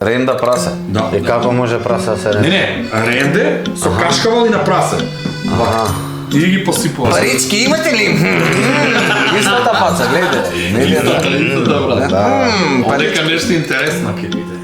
Ренда прасе. Да. И како може прасе да се ренда? Не, ренде со кашкавал и на прасе. И ги посипува. Парички имате ли? Истата паца, гледај. Не е да. Добра. Да. Одека нешто интересно ќе биде.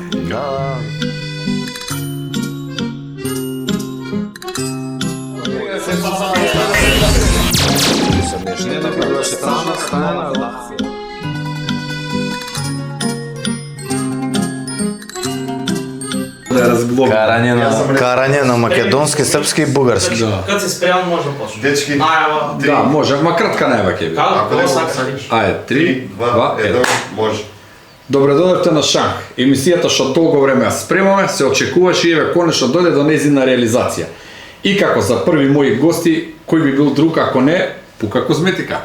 Карање на македонски, српски и бугарски. Кад се спреман може да почне. Дечки. Најава. Да, може, ама кратка најава ќе биде. Како сакаш? Ајде, 3, 2, 1. Може. Добре дојдовте на Шанк. Емисијата што толку време ја спремаме, се очекуваше и еве конечно дојде до нејзина реализација. И како за први мои гости, кој би бил друг ако не Пука козметика.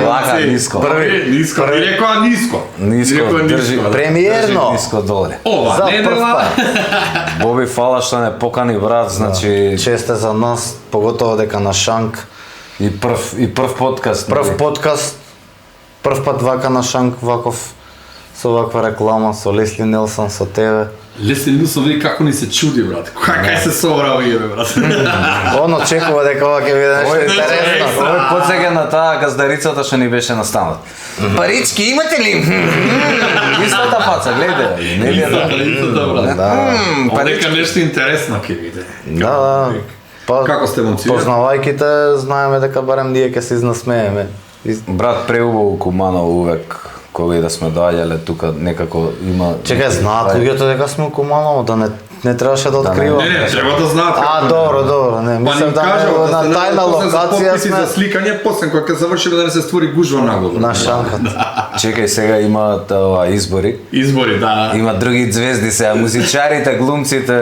Лака, ниско. Ниско, ви рекоа ниско. Ниско, држи. Премиерно. Ниско доле. Ова, За не прв дела. пат. Боби, фала што не покани брат, значи Честе за нас, поготово дека на Шанк. и прв подкаст. Прв подкаст, прв пат вака на Шанк, ваков со ваква реклама, со Лесли Нелсон, со тебе. Лесли Нилсон вели како ни се чуди, брат. Кај се собра овие, брат. Он очекува дека ова ќе биде нешто интересно. Овој подсеќа на таа газдарицата што ни беше настанат. Парички имате ли? Истата паца, гледај. Не е да. Да. Одека нешто интересно ќе биде. Да. Па, Како сте, момци? познавајќи те, знаеме дека барем ние ќе се изнасмееме. Брат, преубаво Куманово увек кога и да сме доаѓале тука некако има. Чекај, знаат луѓето дека сме у Куманово, да не требаше да откриваме. Не, треба да знаат. Добро, не. Па Мислам ни да кажува на тајна локација сме за сме сликање, после кога ќе завршиме да не се створи гужва нагло. на Шанкот. Чекај, сега имаат избори. Избори, да. Има други звезди сега, музичарите, глумците,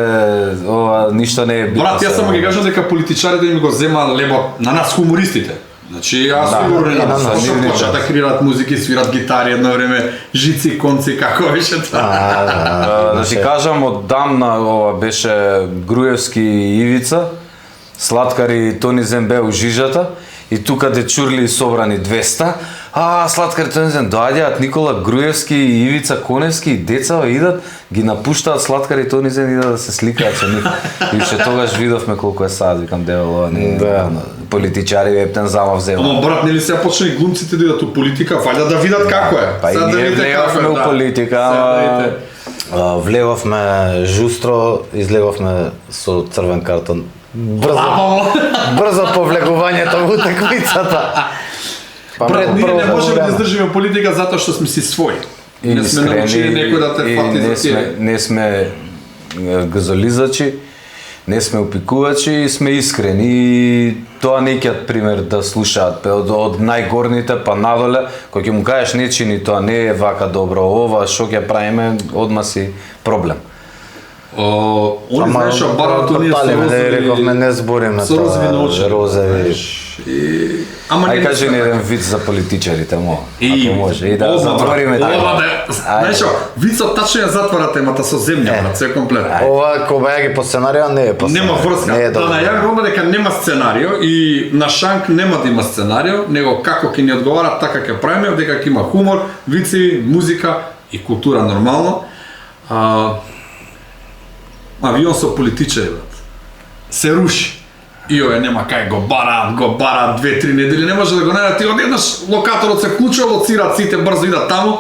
ова ништо не е битно. Брат, јас само ги кажам дека политичарите ми го зема лебо на нас хумористите. Значи, јас сигурно не на нас. што почнаа да креираат музики, свират гитари едно време, жици, конци, како беше тоа. Да си кажам, оддамна ова беше Груевски и Ивица, Слаткари Тони Зембе у жижата, и тука дечурли собрани 200. Слаткари Тони Зембе доаѓаат Никола Груевски и Ивица Коневски и децава идат, ги напуштаат Слаткари Тони Зембе идат да се сликаат со нив. И ше тогаш видовме колку е сад, викам девало, политичари ептен замав взема. Ама брат, нели сега почнали глумците да идат у политика, валја да видат како е. Па и Сега да ние видите како влегавме е, у да. политика, Сега да ама видите. Влегавме жустро, излегавме со црвен картон. Брзо повлегувањето во утакмицата. Брат, ние не првото можеме да време. издржиме политика затоа што сме си своји. Не сме научили некој да те фати за тие. не сме газолизачи, не сме опикувачи и сме искрени. И тоа некиот пример да слушаат од најгорните па надоле, кој ќе му кажеш не чини тоа, не е вака добро, ова што ќе правиме, одма си проблем. Они знаеш што барато ние со рековме не збориме со розови тоа, научи. розови. Ама Ај не кажи ни еден виц за политичарите, И, ако може, и да ова, затвориме брат, ова така. да, знаеш што, вицот тачно ја затвара темата со земја, брат, се комплет. Ова кога ги по сценарио не е по Нема сценарио. врска. Не е Да добро. најавим одма дека нема сценарио и на Шанк нема да има сценарио, него како ќе ни одговара, така ќе правиме, дека ќе има хумор, вици, музика и култура нормално. Авион со политичари, брат. Се руши. И ове нема кај го бараат 2-3 недели, не може да го најдат. И одеднаш локаторот се вклучува, лоцираат сите, брзо идат таму,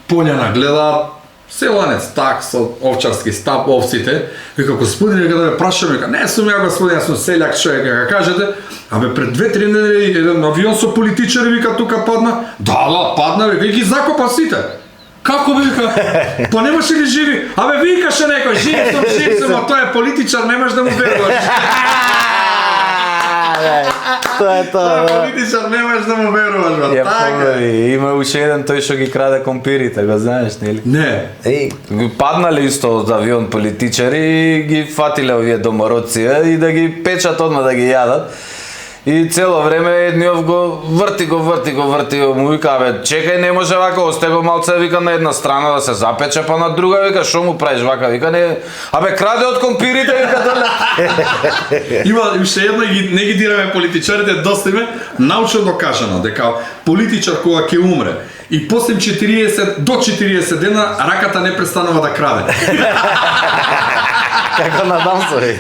поњана гледаат, селанец так со овчарски стап, овците. Вика, господин, вика да ве прашам, вика, не сум ја господин, јас сум селјак човек, дека кажете, абе пред 2-3 недели еден авион со политичари, вика, тука падна. Да, падна, вика, и ги закопа сите. Како бе, вика? Па немаше ли живи? Абе викаше некој, жив сум, а тој е политичар, немаш да му веруваш. Тоа е тоа. да. Политичар немаш да му веруваш, бе. Ја Така. помери, има уште еден тој што ги краде компирите, го знаеш, нели? Не. Еј, Ги паднале исто од авион политичари и ги фатиле овие домородци и да ги печат одма да ги јадат. И цело време едниот го врти, му вика, абе, чекај, не може вака, осте го малце, вика, на една страна да се запече, па на друга, вика, шо му правиш вака, вика, не, абе, краде од компирите, вика, доле. Има уште едно, и не ги дираме политичарите, доста име научно докажано дека политичар кога ќе умре И после 40 до 40 дена раката не престанува да краде. Како на Дамсови.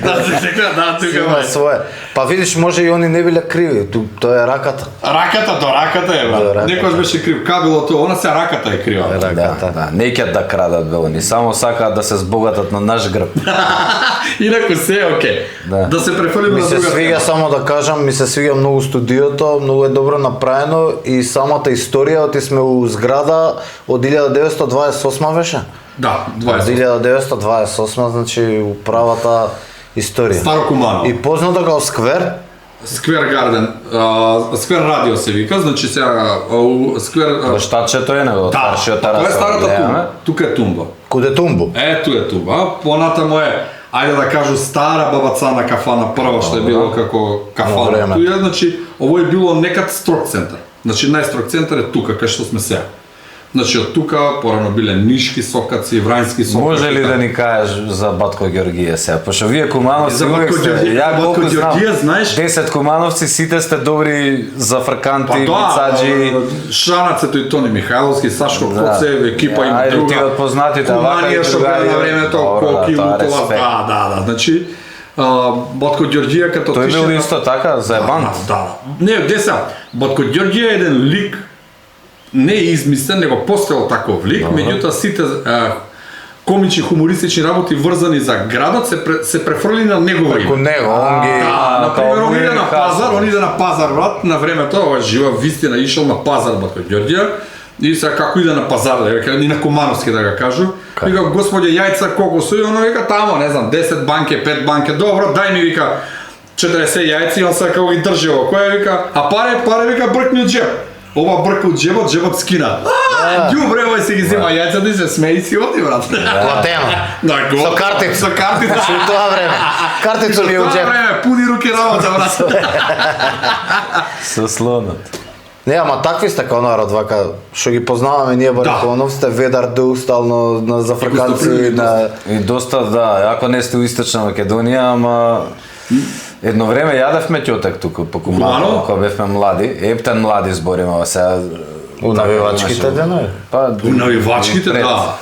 Да, тука Има свое. Па видиш, може и они не биле криви, тоа е раката. Раката до раката е, До брат. раката. Некојаш беше крив кабелото, она се раката е крива. Раката. Да, неќат да крадат бе они, само сакаат да се збогатат на наш грб. Инаку се е окей. Да. Да се префрлиме Ми на се друга свига, тема. само да кажам, ми се свига многу студиото, многу е добро направено и самата историја, оти сме у зграда од 1928 беше? Да, Од 20. 1928, значи управата историја. Старо Куманово. И познато како сквер, Сквер Гарден, Сквер Радио се вика, значи сега Сквер... Баштачето е него, Да, старшиот тоа е Тарас. старата тумба. Тука е тумба. куде тумбу. Ето е тумба. Понатамо е, ајде да кажу, стара бабацана кафана, прва што е било како кафана. време. Туја, значи, ово е било некад строг центар. Значи, најстрог центар е тука, кај што сме сега. Значи, од тука порано биле нишки сокаци, врањски сокаци. Може ли да ни кажеш за Батко Ѓорѓие сега? Пошто вие кумановци За увек Батко сте, Ѓорѓие- ја Батко колку знам, Ѓорѓие, знаеш? 10 кумановци, сите сте добри зафрканти, мицаджи. Шанацето и Тони Михайловски, Сашко Да. Коцев, екипа има Ајде, друга. ти од познатите, вака и Куманија што беа другари. на времето, Добро, да, Коки, тоа Лутова, респект. да. Значи, Батко Ѓорѓие като Тој отише бил на- исто така, заебант. Да. Не, де са, Батко Ѓорѓие е еден лик, не е измислен, него постоел таков лик, меѓутоа сите комични, хумористични работи врзани за градот се префрли на негово Преку име. него, он ги... Да, например, као он иде Бујан на Хасен. пазар, он иде на пазар, брат, на времето, ова жива вистина, ишол на пазар Батко Ѓорѓие, и сега како иде на пазар, да века, и на Кумановски да го кажу, вика, господје, јајца колку су, и оно вика, тамо, не знам, 10 банке, 5 банке, добро, дај ми, вика, 40 јајци, и он сега како ги држи ово, кој вика, а паре, вика, бркни од джеб. Ова брка од джебот, джебот скина. Ѓубре, овој си ги зема јајцата и се смеи и си оди, брат. Платено. Да, го. Со картица. Со картица. Значи у тоа време. Картица ми е у Тоа джеб. време, пуни руки работа, брат. Со слонот. Не, ама такви сте као народ, вака, што ги познаваме ние Бариконов, сте ведар дух, стално на зафрканци, на... И доста, да, ако не сте у Источна Македонија, ама едно време јадевме ќотек тука по Куманово, Куманово? кога бевме млади, ептен млади збориме ова сега. У навивачките денови. Па, У навивачките, пред. да.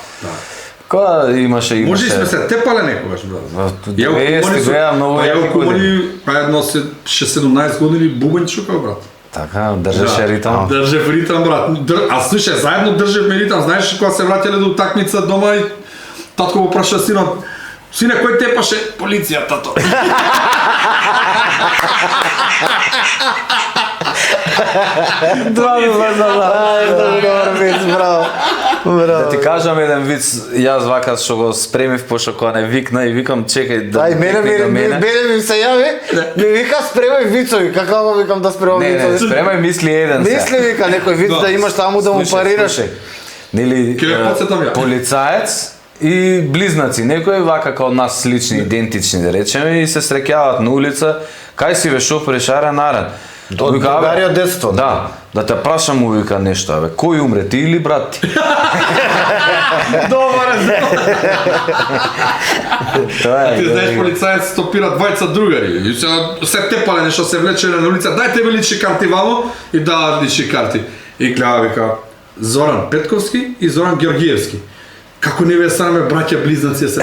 Кога имаше Може и сме се тепале некогаш, брат. Во 90 беа многу па јаки години. Па едно 17 години бубен чукал, брат. Така, држеше ритам. Држев ритам, брат. А слушај, заедно држевме ритам. Знаеш кога се враќале до утакмица дома и татко го праша синот, сине, кој тепаше? Полиција, тато. Добар виц, браво. Да ти кажам еден виц, јас вака што го спремив, пошто кога не викна и викам чекај да Ај, мене ми се јави, ми вика спремај вицови, како го викам да спремам Не, вицови? спремај мисли еден сега. Мисли вика некој виц да имаш таму да му парираш. Нели Ке ме потсетам ја. полицаец и близнаци, некои вака као нас слични, идентични да речеме и се среќаваат на улица, кај си бе шо прешарен нарен. Од Вика, абе, другари од детство. Да, да те прашам му вика нешто, абе, кој умре, ти или брат ти? Добар е. Тоа е. Ти знаеш, полицаец стопира двајца другари. И се тепале нешто, се влечеле на улица. Дајте ми лични карти вамо и дават лични карти. И гледа вика Зоран Петковски и Зоран Ѓорѓиевски. Како не ве сраме браќа близнаци се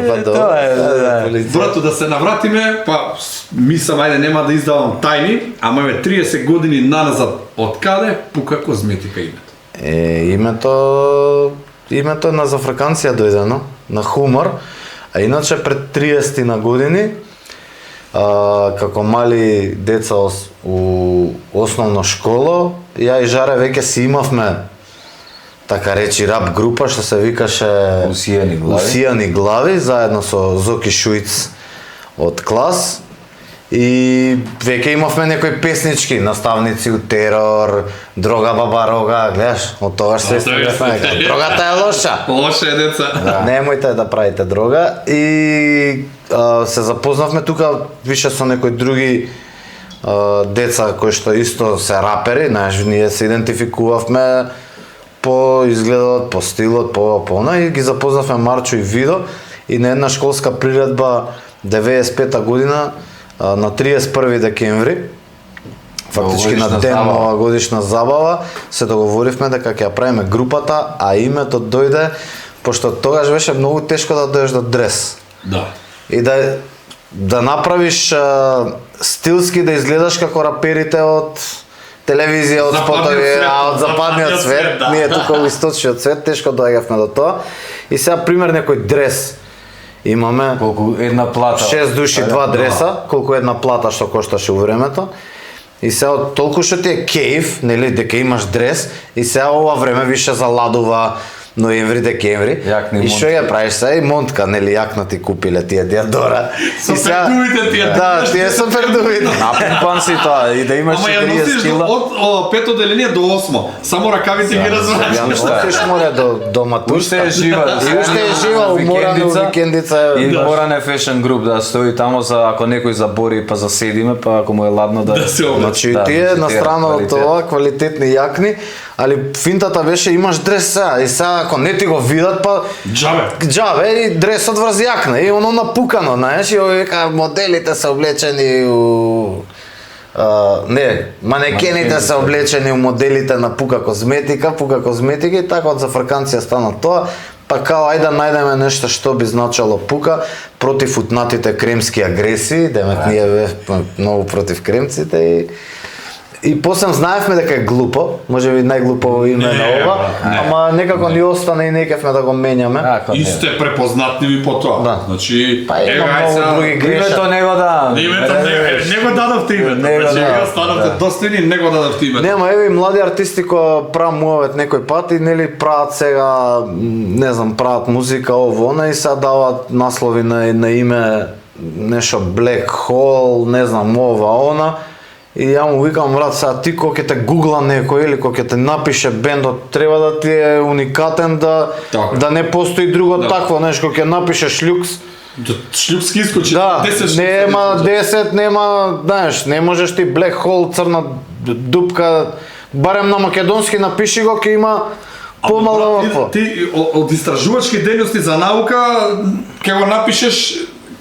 Па Тоа е, да. Брато, да се навратиме, па мислам, ајде, нема да издавам тајни, ама еве 30 години наназад од каде пука козметика името. Името на зафраканција дојдено, на хумор, а иначе пред 30 на години, како мали деца у основна школа, ја и Жаре веќе си имавме така речи рап група што се викаше Усијани глави. Усијани глави, заедно со Зоки Шуиц од клас. И веќе имавме некои песнички, наставници у терор, дрога баба рога, гледаш, од тогаш се стигнавме. Дрогата е лоша. Лоше е деца. Немојте да правите дрога. И се запознавме тука више со некои други деца кои што исто се рапери, знаеш, ние се идентификувавме по изгледот, по стилот, по она и ги запознавме Марчо и Видо и на една школска приредба 95-та година на 31 декември фактички на Новогодишна ден забава. новогодишна забава, се договоривме дека ќе ја правиме групата, а името дојде пошто тогаш беше многу тешко да дојдеш до дрес. Да. И да направиш стилски да изгледаш како раперите од телевизија, од Западниот спотови, свет, од западниот западниот свет, свет, да. ние тука во источниот свет тешко доаѓавме до тоа. И сега пример некој дрес. Имаме Колку една плата. 6 души, 2 дреса, колку една плата што кошташе у времето. И сега толку што ти е кејф, нели, дека имаш дрес, и сега ова време више заладува ноември, декември. Јакни И што ја правиш сега? И монтка, нели, јакна ти купиле тие Диадора. Со И сега- пердувите тие. Да, тие со пердувите. Напумпан си тоа и да имаш Ама ја 30 носиш кила. од пето деление до 8. Само ракавите ги разврачаш. Ја носиш море до матушка. Уште е жива. И уште е жива, уморана у викендица. И Да. мора не фешн груп да стои тамо за ако некој забори па заседиме, па ако му е ладно да Да се облече. Значи Да, тие на тие страна од квалитет. тоа квалитетни јакни, али финтата беше имаш дрес сега и сега ако не ти го видат па Джабе. и дресот врз јакна и оно напукано, знаеш, и овие вика моделите се облечени у не, манекените се облечени у моделите на Пука козметика и така од зафрканција стана тоа. Па као ајде да најдеме нешто што би значало Пука против утнатите кремски агресии, демек ние бевме многу против кремците и после знаевме дека е глупо, можеби најглупово име на ова, ама некако ни остана и не кефме да го менјаме. И сте препознатливи по тоа. Да. Значи, Па има ај многу сега, други грешки. Името него да. Името не го дадовте името. Него Значи, да, вие станавте да. достојни, не го дадовте името. Нема, еве и млади артисти кои прават муавет некој пат и нели прават сега, не знам, прават музика ово, она и сега дават наслови на име нешто Black Hole, не знам, ова, она. И ја му викам, брат, сега ти кога ќе те гугла некој или кога ќе те напише бендот, треба да ти е уникатен Така. да не постои друго Да. такво, нешто кога ќе напишеш люкс. Шлюпски искочи. Да, 10 нема 10, нема, знаеш, не можеш ти Black Hole, црна дупка, барем на македонски напиши го, ќе има помало овако. Ти од истражувачки дејности за наука ќе го напишеш,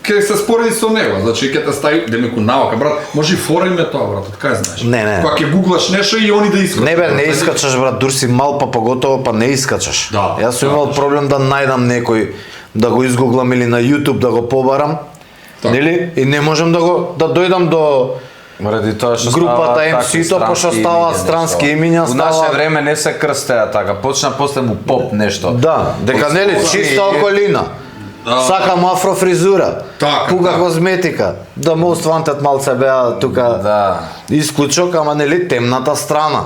ќе се спореди со него. Значи ќе те стави демеку наука, брат. Може и фора име тоа, брат, така знаеш. Не. Кога ќе гуглаш нешто и они да искачат. Не бе, не искачаш, брат, дур си мал, па поготово, па не искачаш. Да, Јас сум имал проблем да најдам некој, да го изгуглам или на YouTube да го побарам. Така. Нели? И не можам да дојдам до Ради тоа што групата ставаат такви MC-то, пошто странски ставаат имиња, странски нешто. имиња, У наше ставаат- време не се крстеа така, почна после му поп нешто. Да, дека нели чиста околина. Да. Сакам афрофризура. Така, Пука така. козметика. Да most wanted малце беа тука. Да. Исклучок, ама нели темната страна.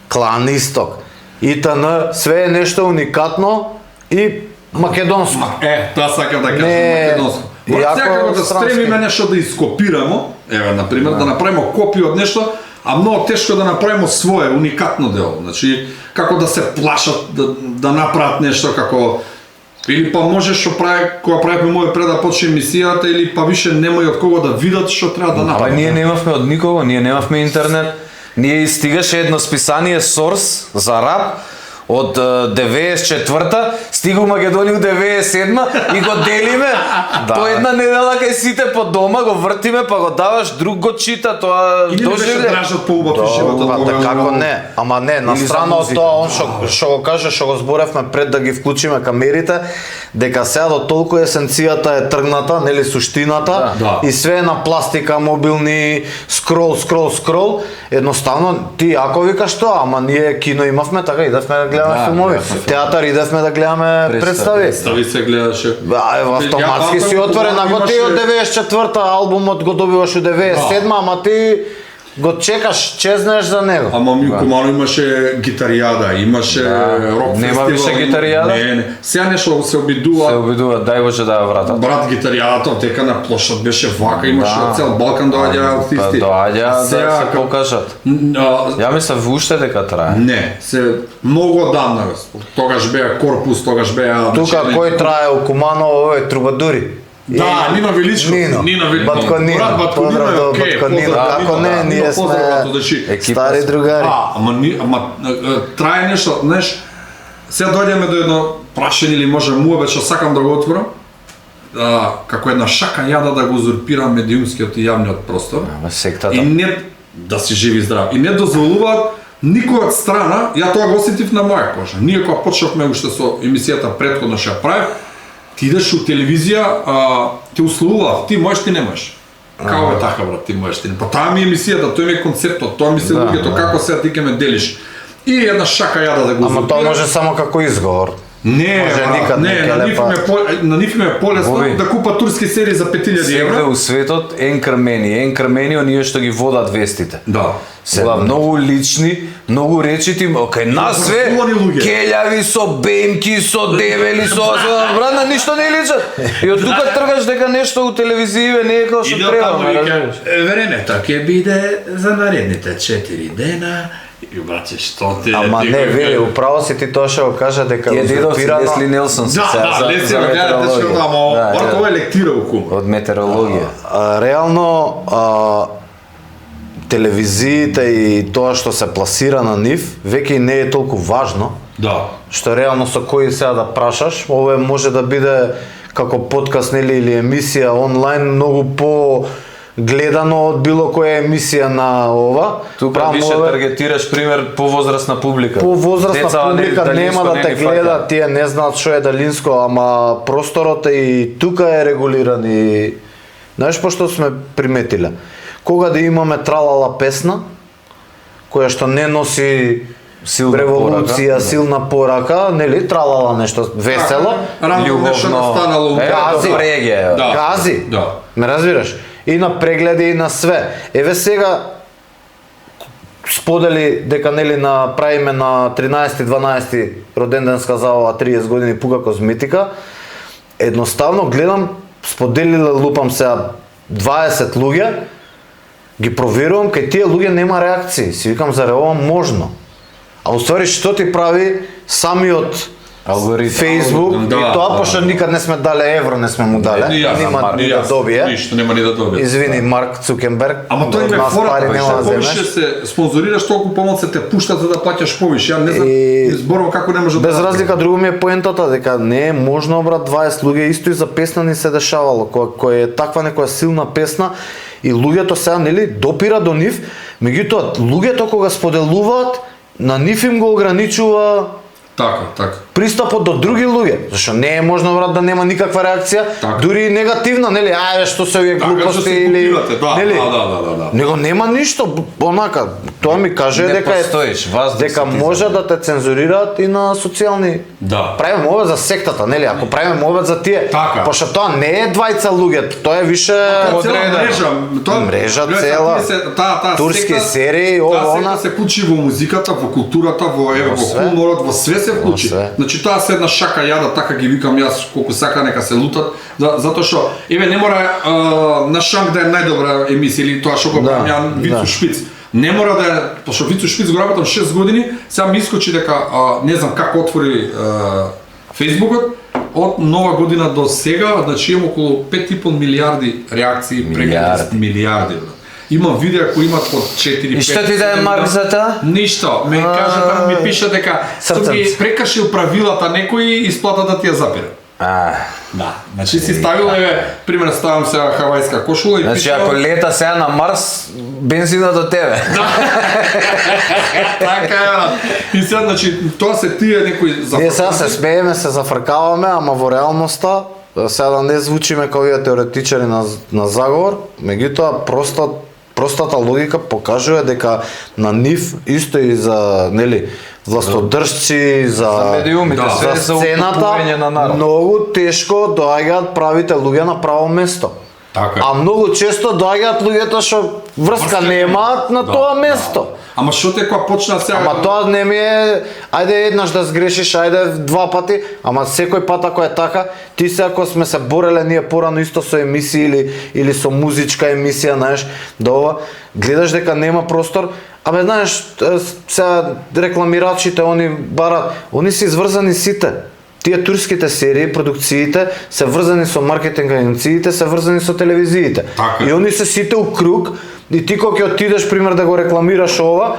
Клан Исток. ИТН, све е нешто уникатно и македонско. Тоа сакам да кажам Не, македонско. Брат, иако сега како да странски. стремиме нешто да ископирамо, еве на пример, да направиме копија од нешто, а многу тешко да направиме свое уникатно дело. Значи како да се плашат да направат нешто како или па може што прави кога правиме моје пред да почне емисијата или па више нема и од кого да видат што треба да Ама направат. ние немавме од никого, ние немавме интернет. Ние стигаше едно списание Source за рап од 94-та, стига у Македонија у 97-ма и го делиме по една недела кај сите по дома, го вртиме, па го даваш, друг го чита, тоа Или не беше доживле. дражат поубав и животот. Па како не, ама не, на Или за страна од музика. тоа, он што го каже, што го зборевме пред да ги вклучиме камерите, дека сега до толку есенцијата е тргната, нели суштината, Да. и све е на пластика, мобилни, скрол, едноставно ти ако викаш тоа, ама ние кино имавме, така идевме да гледаме Да, филмови, гледавме театар идевме да гледаме представи. Стави се гледаше. Автоматски Ја си памтам отворен, кога ако ти имаше- од 94-та албумот го добиваш од 97-ма, ама ти го чекаш, чезнеш за него. Ама ми Кумано имаше гитаријада, имаше рок Нема фестивал. више гитаријада? Не. Сега нешто се Се обидува. обидува, дај Боже да ја вратат. Брат, гитаријадата дека на плошад беше вака, имаше Да. од цел Балкан доаѓа артисти. Па доаѓа да Сега, се покажат. Ја мислев уште дека трае. Не, се многу одамна. Тогаш беа Корпус, тогаш беа... Тука значи, кој трае у Куманово, овој трубадури. Да, Нино Величко. Нино. Величко. Батконино. Брат, Батконино Поздрав е до окей, Батконино. поздрав, Како Нино, не, да, ние Нино, поздрав, сме брато, значи, екипа стари сме. другари. Ама трае нешто, знаеш, сега дојдеме до едно прашање или може муабет што сакам да го отворам, како една шака јада да го узурпира медиумскиот и јавниот простор. Ама сектата. И не да си жив и здрав. И не дозволуваат никој од страна, ја тоа го осетив на моја кожа. Ние кога почнавме уште со емисијата претходно што ја правев, ти идеш у телевизија, те условуваат, ти можеш, ти не можеш. Како е така, брат, ти можеш, ти не. Па таа ми е емисијата, тој ми е концептот, тоа ми се луѓето како сега ти ќе ме делиш. И една шака јада да го Ама тоа може само како изговор. Не, може брат, никад не, не на нив келепа. им е на нив им е полесно Боби. да купат турски серии за 5000 Свегде евра. у светот енкрмени, оние што ги водат вестите. Да. Се многу лични, многу речити, окај нас све Образовани луѓе. келјави со бемки, со дебели, со брат, на ништо не личат. И од тука тргаш дека нешто у телевизија не е како што треба, ме разбираш. времето ќе биде за наредните 4 дена. И брате, што те... Ама не, вели, управо си ти тоа што го кажа дека Тие дедовци узурпирано- Лесли Нелсон се Да, сега да, Лесли, гледате што метеорологија. тамо, Да, брат, да. ова е лектира у кум. Од метеорологија. Реално телевизиите и тоа што се пласира на нив веќе и не е толку важно, Да. што реално со кој сега да прашаш, ова може да биде како подкаст нели или емисија онлайн многу по гледано од било која емисија на ова. Тука Правам више ова- таргетираш пример по возрастна публика. По возрастна Деца, публика далинско нема да не те ни гледа, фаќа. тие не знаат што е далинско, ама просторот е и тука е регулиран и знаеш пошто сме приметиле. Кога да имаме тралала песна која што не носи Силна револуција, порака. силна порака, нели тралала нешто весело, Рано нешто настанало. Гази. Бреге. Да. гази. Да. Ме разбираш? И на прегледи и на све. Еве сега сподели дека нели направиме на 13-12 роденденска забава 30 години Пука козметика. Едноставно гледам, споделиле лупам сега 20 луѓе, ги проверувам, кај тие луѓе нема реакции. Си викам, заре ова можно? А уствари што ти прави самиот Алгоритм. Facebook Да, и тоа, да. пошто никад не сме дале евро, не сме му дале, нема ни да добие. Ништо нема ни да добие. Извини, Марк Цукенберг. Ама тој од ме нас фора, пари бе, нема што да повише земеш. се спонзорираш, толку помалку те пуштат за да плаќаш повише. Ја не знам, И- зборувам како не може Без да... разлика, друго ми е поентата, дека не е можно, брат, 20 луѓе, исто и за песна ни се дешавало, која е таква некоја силна песна, и луѓето сега, нели, допира до нив, меѓутоа, луѓето кога споделуваат, на нив им го ограничува Така. пристапот до други луѓе, зашто не е можно, брат, да нема никаква реакција, Така. дури и негативна, нели, ајде што се овие Така, што глупости се или купивате, да, нели? да. Него нема ништо, онака, тоа ми каже Не дека постоиш, воздух дека си ти може да те цензурираат и на социјални. Да. Правиме ова за сектата, нели? Ако правиме ова за тие, Така. пошто тоа не е двајца луѓе, тоа е више Цела Одредено. мрежа, тоа Мрежа гледај, цела, тие се- таа турски секта- серии, ова, таа она. секта се вклучи во музиката, во културата, во Во све. хуморот, во све се вклучи. Во све. Значи таа се една шака јада, така ги викам јас, колку сака нека се лутат, затоа што еве не мора на шанк да е најдобра емисија или тоа што го правам ја Вицу да. Шпиц. Не мора да е, пошто Вицу Шпиц го работам 6 години, сега ми искочи дека не знам како отвори Фејсбукот, од нова година до сега, значи имам околу 5,5 милиарди реакции, прегледи, милиарди. Брат. Имам видеа кои имат по 4-5. И што ти да е Марк за тоа? Ништо. Ме кажа, ми пише дека сум ги Срценце. прекашил правилата некои и исплата да ти ја запира. Да. Значи си ставил, еве, пример ставам сега хавајска кошула и Значи, ако лета сега на Марс, бензина до тебе. така е, брат. И сега, значи, тоа се тие некои Ние сега се смееме, се зафркаваме, ама во реалноста, сега да не звучиме како овие теоретичари на заговор, меѓутоа простата логика покажува дека на нив исто и за, нели, властодржци, за медиумите, све за сцената, укупување на народ. многу тешко доаѓаат правите луѓе на право место. Така. А многу често доаѓаат луѓето што врска немаат на тоа место. Ама што те кога почна сега... Ама тоа не ми е, ајде еднаш да сгрешиш, ајде два пати, ама секој пат ако е така, ти се ако сме се бореле ние порано исто со емисии или со музичка емисија, знаеш, да ова, гледаш дека нема простор, абе знаеш, сега рекламирачите, они барат, они се изврзани сите. Тие турските серии, продукциите се врзани со маркетинг агенциите, се врзани со телевизиите. Така. И они се сите у круг, и ти кога ќе отидеш пример да го рекламираш ова,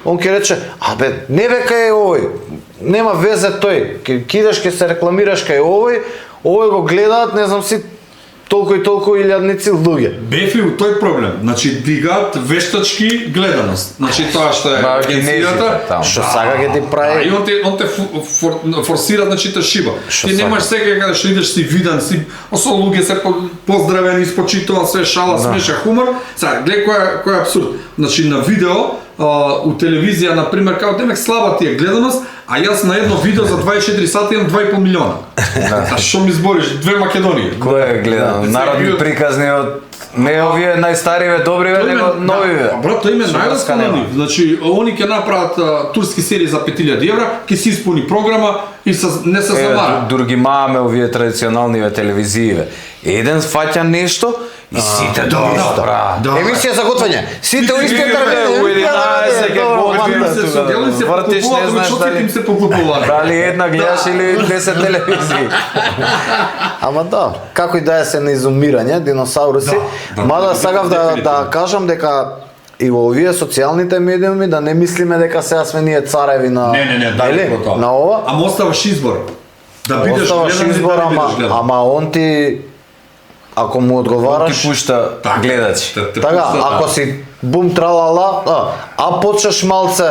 он ќе рече, абе, не бе кај е овој, нема везе тој, ќе идеш ќе се рекламираш кај овој го гледаат, не знам си толку и толку илјадници луѓе. Бефи у тој проблем. Значи дигаат вештачки гледаност. Значи тоа што е агенцијата, Што сака ќе ти прави? и он те форсира, значи те шиба. Ти немаш секај каде што идеш си виден, си со луѓе се поздравени, испочитуван, све шала, смеша, хумор. Сега гледај кој е апсурд. Значи на видео у телевизија на пример како демек слаба ти е гледаност, а јас на едно видео за 24 сати имам 2,5 милиона. А што ми збориш? Две Македонија. Кој е гледан? Народни приказни од не овие најстариве добриве, него новиве. Брат, тој име најостанали. Значи, они ќе направат турски серии за 5000 евра, ќе се исполни програма и не се замара. Други маме овие традиционалниве телевизииве. Еден фаќа нешто и сите тоа. Емисија за готвење. Сите у истиот у 11 ќе вртиш, не знаеш дали се поглупуваат. дали една гледаш или 10 телевизии. Ама да, како и да е се на изумирање, диносауруси, мада сакав да кажам дека и во овие социјалните медиуми да не мислиме дека сега сме ние цареви на Не, дали тоа. на ова. Ама оставаш избор. Да бидеш Оставаш гледан или избор, да не бидеш гледан. ама он ти ако му Ти одговараш, пушта гледачи. така, ако си бум тралала, а почнеш малце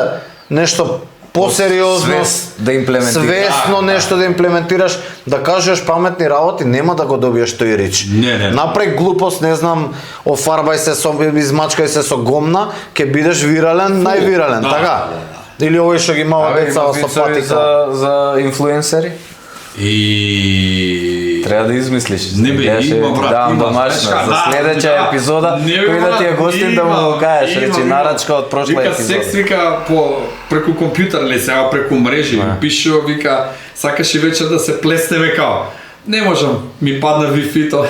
нешто посериозно, Свест да имплементираш. свесно нешто да имплементираш, да кажеш паметни работи, нема да го добиеш тој рич. Не. Направи глупост, не знам, офарбај се со измачкај се со гомна, ќе бидеш вирален, највирален, да, така? Или овој што ги имава деца Има со вицови патика. за инфлуенсери. И Треба да измислиш. Не бе, Гледаш, има, брат, давам има. домашно. Знаеш За ка, следеќа епизода, Не, бе, кој да ти е брат, гостин да му го кажеш, речи нарачка од прошла вика, епизода. секс вика преку компјутер или сега преку мрежи, пишува вика сакаш и вечер да се плеснеме као. Не можам, ми падна Wi-Fi-то.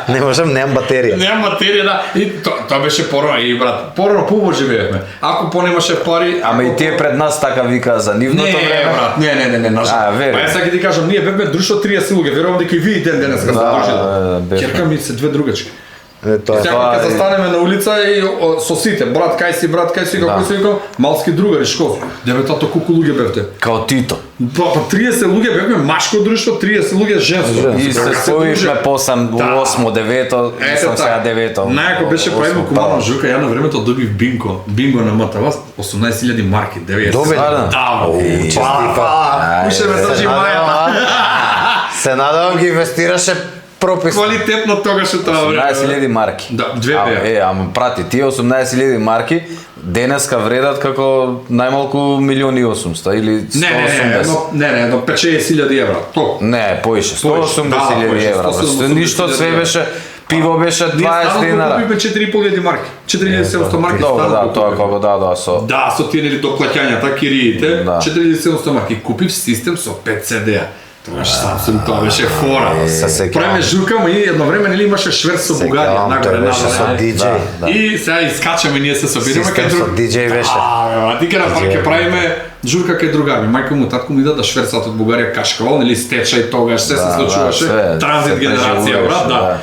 Не можам, немам батерија. Немам материја, да. И тоа беше порано, и брат, порано побо живеевме. Ако понемаше пари, Ама и тие пред нас така вика за нивното не, време. брат, не, нажал. верувам. Па јас сега ти кажам, ние бевме друштво 30 луѓе, верувам дека и ви ден денеска се дружите. бевме. Ќерка ми се две другачки. Тоа е. Сега кога застанеме на улица и со сите, брат кај си, како си викам, малски другари, школ. Дебе тато колку луѓе бевте? Као Тито. Па 30 луѓе бевме машко друштво, 30 луѓе женско. И се споивме по 8, 9, сам сега 9. Најако беше правилно командно жука, ја на времето добив бинго на МТВ, 18.000 марки, 90. Добе, Да, уште ме држи мајата. Се надевам ги инвестираше прописно. Квалитетно тогаш у тоа време. 18.000 марки. Да, две беа. Ама прати, тие 18.000 марки денеска вредат како најмалку 1.800.000 или 180. Не, до 50.000 евра. Толку. Не, поише, 180.000 поише, евра. 170.000 Ништо све евра. беше, пиво беше 20 динара. Ние станоко купивме 4.500 марки. 4.700 марки Добро, да, станоко тоа купивме. како да, со... Да, со тие нели до плаќањата, кириите, Да. 4.700 марки. Купив систем со 5 CD-а. Тогаш Samsung, тоа беше фора. Се сеќавам. Правиме жукам и едно време нели имаше шверц со Бугарија, нагоре Тоа беше со надоле. DJ. И сега искачаме, ние се собираме Систем со DJ беше. Ти ќе правиме журка кај другари. Мајка му, татко ми да шверцат од Бугарија кашкавал, нели стечај тогаш се случуваше. све, Транзит се генерација, преживуваше, брат, да. да.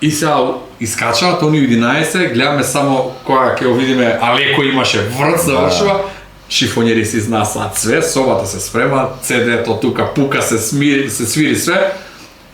И сега искачаат они 11, гледаме само која ќе го видиме, а леко имаше врт завршува. Шифонери се изнасаат све, собата се спрема, CD-то тука пука, се свири све.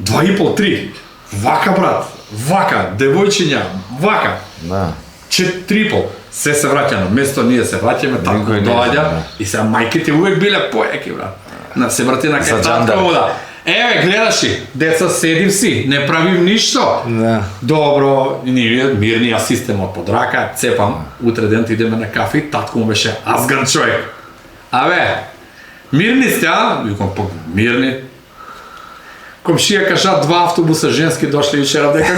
2,5-3. Вака, брат. Вака, девојчиња, вака. Да. 4,5. Се враќа на место, ние се враќаме, татко Никој не доаѓа знае. и сега мајките увек биле појаки, брат. Се врати на За кај џандар. татко да. Еве, гледаши, деца седим си, не правим ништо. Да. Добро, ние мирни, јас системот под рака, цепам, утре ден идеме на кафе, татко му беше азган човек. Абе, мирни сте, а? Викам, па, мирни. Комшија кажа 2 автобуса женски дошли вчера дека.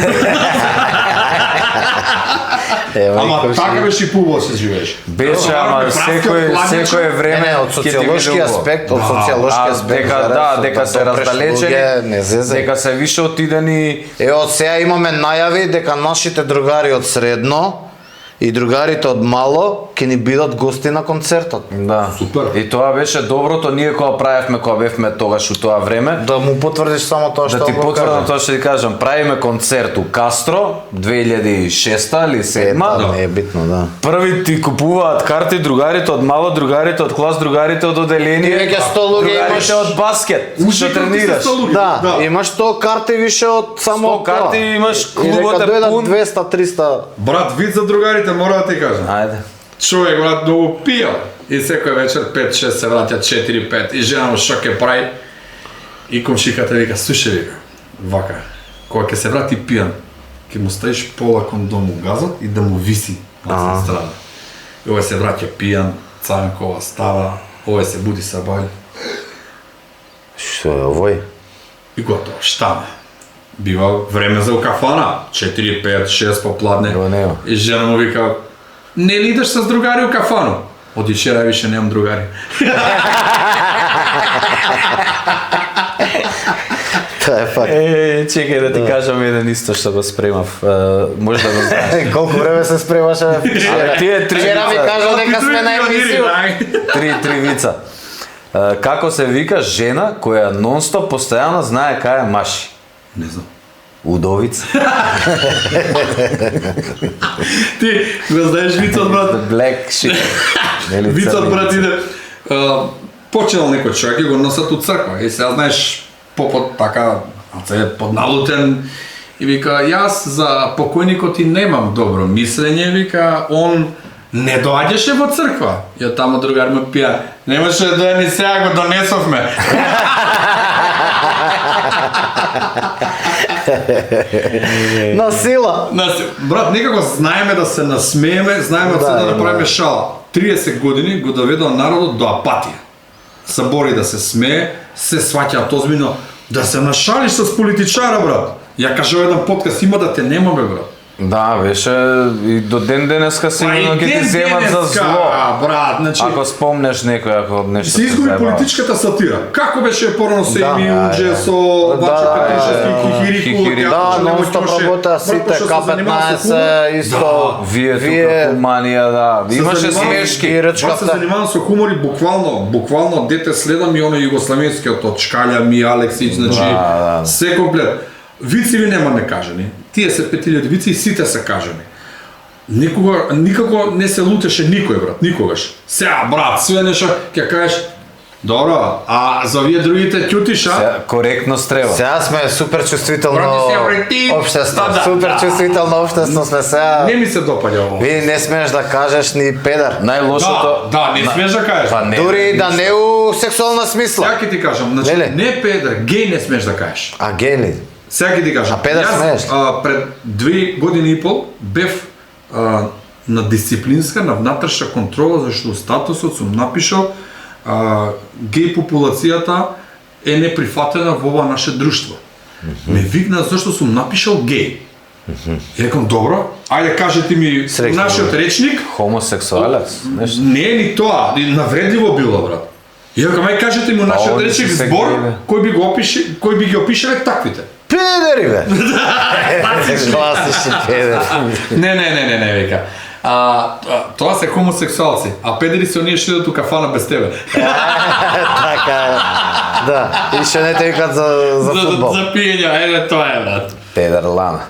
Ама така беше и пубаво се живееш. Беше, ама секој време од ќе ти социолошки биде аспект, од убаво. социолошки аспект, дека зарез, да, дека се допреш раздалечени, луѓе, не зезе. дека се више отидени. Од сега имаме најави дека нашите другари од средно и другарите од мало ќе ни бидат гости на концертот. Да. Супер. И тоа беше доброто, ние кога правевме, кога бевме тогаш у тоа време, Да му потврдиш само тоа што да ти го потврдам кажа. тоа што ти кажам, правиме концерт у Кастро 2006 или 7. Да, не е битно, да. Први ти купуваат карти другарите од мало, другарите од клас, другарите од оделение, Ти веќе 100 луѓе другарите имаш. од баскет, што Музикот ти се тренираш. 100 луѓе. Да, имаш 100 карти више од само 100 карти тоа. имаш, И клубот нека е дојдат пун. 200-300. Брат, вид за другарите мора да ти кажам. Ајде. Човек, брат, многу пиел. И секој вечер 5-6 се враќа 4-5 и жена му што ќе прави. И комшиката вика, слушај вика, вака, кога ќе се врати пијан, ќе му ставиш пола кондом у газот и да му виси на страна. И овој се враќа пијан, цанкова става, овој се буди са бајле. Што е овој? И готово, штаме. Бива време за у кафана, 4, 5, 6 попладне. Ево нема. И жена му вика, не ли идеш с другари у кафану? Од вчера више немам другари. Тоа е факт. Чекај да ти кажам еден исто што го спремав. Може да го знаеш. Колку време се спремаше вчера? Тие три Вчера ми вица. кажа дека сме на емисија. Три вица. Како се вика жена која нон-стоп постојано знае кај е маши? Не знам. Удовица. Ти го знаеш вицот, брат? Black shit. Нели Вицот, црни брат, вица. иде. Почнал некој човек и го носат у црква. И сега знаеш, попот така, се подналутен. И вика, јас за покојникот и немам добро мислење, вика, он не доаѓаше во црква. И од таму другар му пија, немаше да дојде ни сега го донесовме. На сила. Брат, некако знаеме да се насмееме, знаеме од се да направиме шала. 30 години го доведува народот до апатија. Се бори да се смее, се сваќаат озбиljно, да се нашалиш с политичара, брат. Ја кажав еден подкаст, има да те нема, бе, брат. Да, беше и до ден денеска сигурно ќе ти земат за зло. брат, значи... Ако спомнеш некој, ако нешто Се изгуби заебава. политичката сатира. Како беше порано се Да, ими Удже со Ваче Петришевски, Кихирику, Хихирику. Да, нон-стоп работа сите, К15 исто. Вие тука куманија, да. Имаше смешки. и Јас се рчкавта. занимавам со хумор и буквално дете следам и оно југославенскиот од Чкалја, Ми Алексич, значи Да. се комплет. Вици ви нема некажани. Тие се 5000 вици и сите се кажани. Никако не се лутеше никој, брат, никогаш. Сега, брат, све нешто ќе кажеш, добро, а за овие другите ќутиш, а? Коректност треба. Сега сме супер чувствително Брати, сега при ти. општество. Да, да, Супер да. чувствително општество сме сега. Не ми се допаѓа ово. Ви не смееш да кажеш ни педар. Најлошото... Да, не смееш да кажеш. Па не. Дури да не у сексуална смисла. Сега ќе ти кажам, значи Леле. не педер, геј не смееш да кажеш. А гели. Сега ќе ти кажам. А педер смееш ли? Пред 2 години и пол бев на дисциплинска, на внатрешна контрола, зашто статусот сум напишал геј популацијата е неприфатена во ова наше друштво. Ме викна зашто сум напишал геј. И рекам, добро, ајде кажете ми Среќно, нашиот речник, Хомосексуалец, нешто. не е ни тоа, и навредливо било, брат. И рекам, ај кажете ми нашиот они речник се се збор, гејве. кој би ги опишале таквите. Педери бе. Класични педери. Не, века. Тоа се хомосексуалци, а педери се оние што идат у кафана без тебе. Така е. Да, и што не те викат за фудбал. За пиење, тоа е, брат. Педер лана.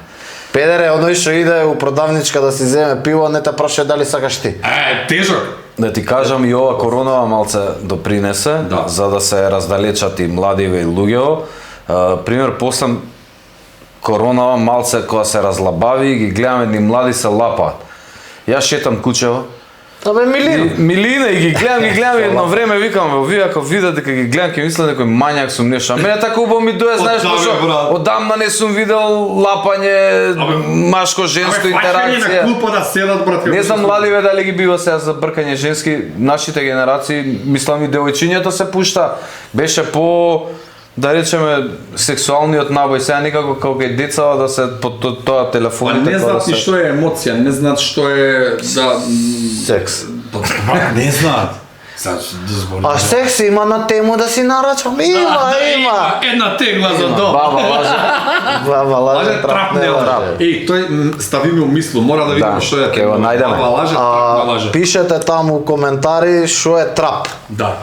Педер е оној што иде у продавничка да си земе пиво, не те праша дали сакаш ти. Тежок. Да ти кажам и ова коронава малце допринесе, Да. за да се раздалечат и младиве и луѓето. Пример, после коронава малце кога се разлабави, ги гледам едни млади се лапаат. Јас шетам кучево, Абе Милина. Милина и ги гледам и едно време викам, овие ако видат дека ги гледам ќе мислат дека мањак сум нешто. А мене така убаво ми дое, знаеш Одамна, што? брат. Одамна не сум видел лапање, машко-женско интеракција. на клупа да седат, брат. Не знам младиве дали ги бива сега за бркање женски, нашите генерации, мислам и девојчињата се пушта, беше по да речеме сексуалниот набој, сега никако како кај деца да се по тоа Па телефоните не тоа да знаат ни се што е емоција, не знаат што е да... Секс. Не знаат. Сега да зборим. А секс има на тему да си нарачам. Има. Една тегла за дом. Баба лаже. Баба лаже, трап не лаже. Еј, тој стави ми у мислу, мора да видиме Да, што е ќе го најдеме. Баба лаже, трап не лаже. Пишете таму коментари што е трап. Да.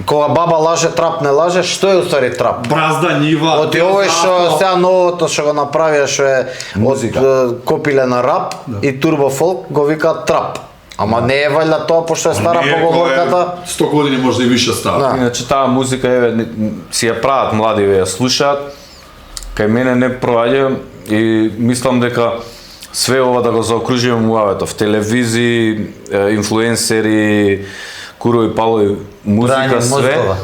Кога баба лаже, трап не лаже, што е уствари трап? Бразда, нива. Од овој што сега новото што го направија што е од копиле на рап и турбо фолк го викаат трап. Ама не е валјда тоа пошто е стара поговорката. 100 години може и више става. Да. Иначе таа музика си ја прават млади, ја слушаат. Кај мене не проаѓа и мислам дека све ова да го заокружиме муаветов, телевизии, инфлуенсери, курови палови, музика, Брање све. мозгова.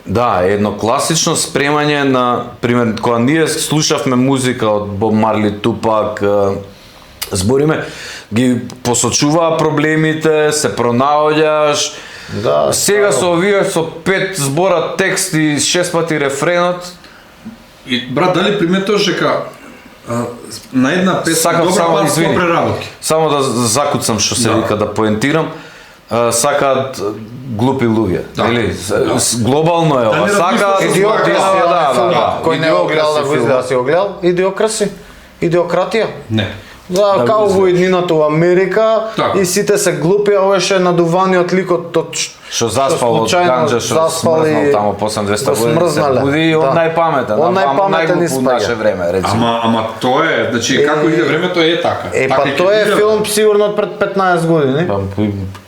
Да, едно класично спремање на, пример, кога ние слушавме музика од Боб Марли, Тупак, збориме, ги посочуваа проблемите, се пронаоѓаш. Да, Сега со овие со 5 збора текст и 6 пати рефренот, И брат, дали приметуваш дека на една песна Сакам добра само, пар извини. преработки. само да закуцам што се Да. вика, да поентирам, сакаат глупи луѓе, Да. нели? Глобално е Да ова. не Сакаат размислуваш Идиокраси, да. Кој не го гледал да го изгледа си го гледал? Идиокраси. Идиократија. Не. Да, као во иднината у Америка Така. и сите се глупи, а овој ше надуваниот ликот од Што заспал од случајно ганџа, што заспал и смрзнал таму по 200 години, се смрзнале. буди и он Да. најпаметен, Он најпаметен најглуп у испаѓа. наше време, речимо. Ама тоа е, значи како иде времето е така. Па Така и ќе тој е биде. филм сигурно од пред 15 години. Па,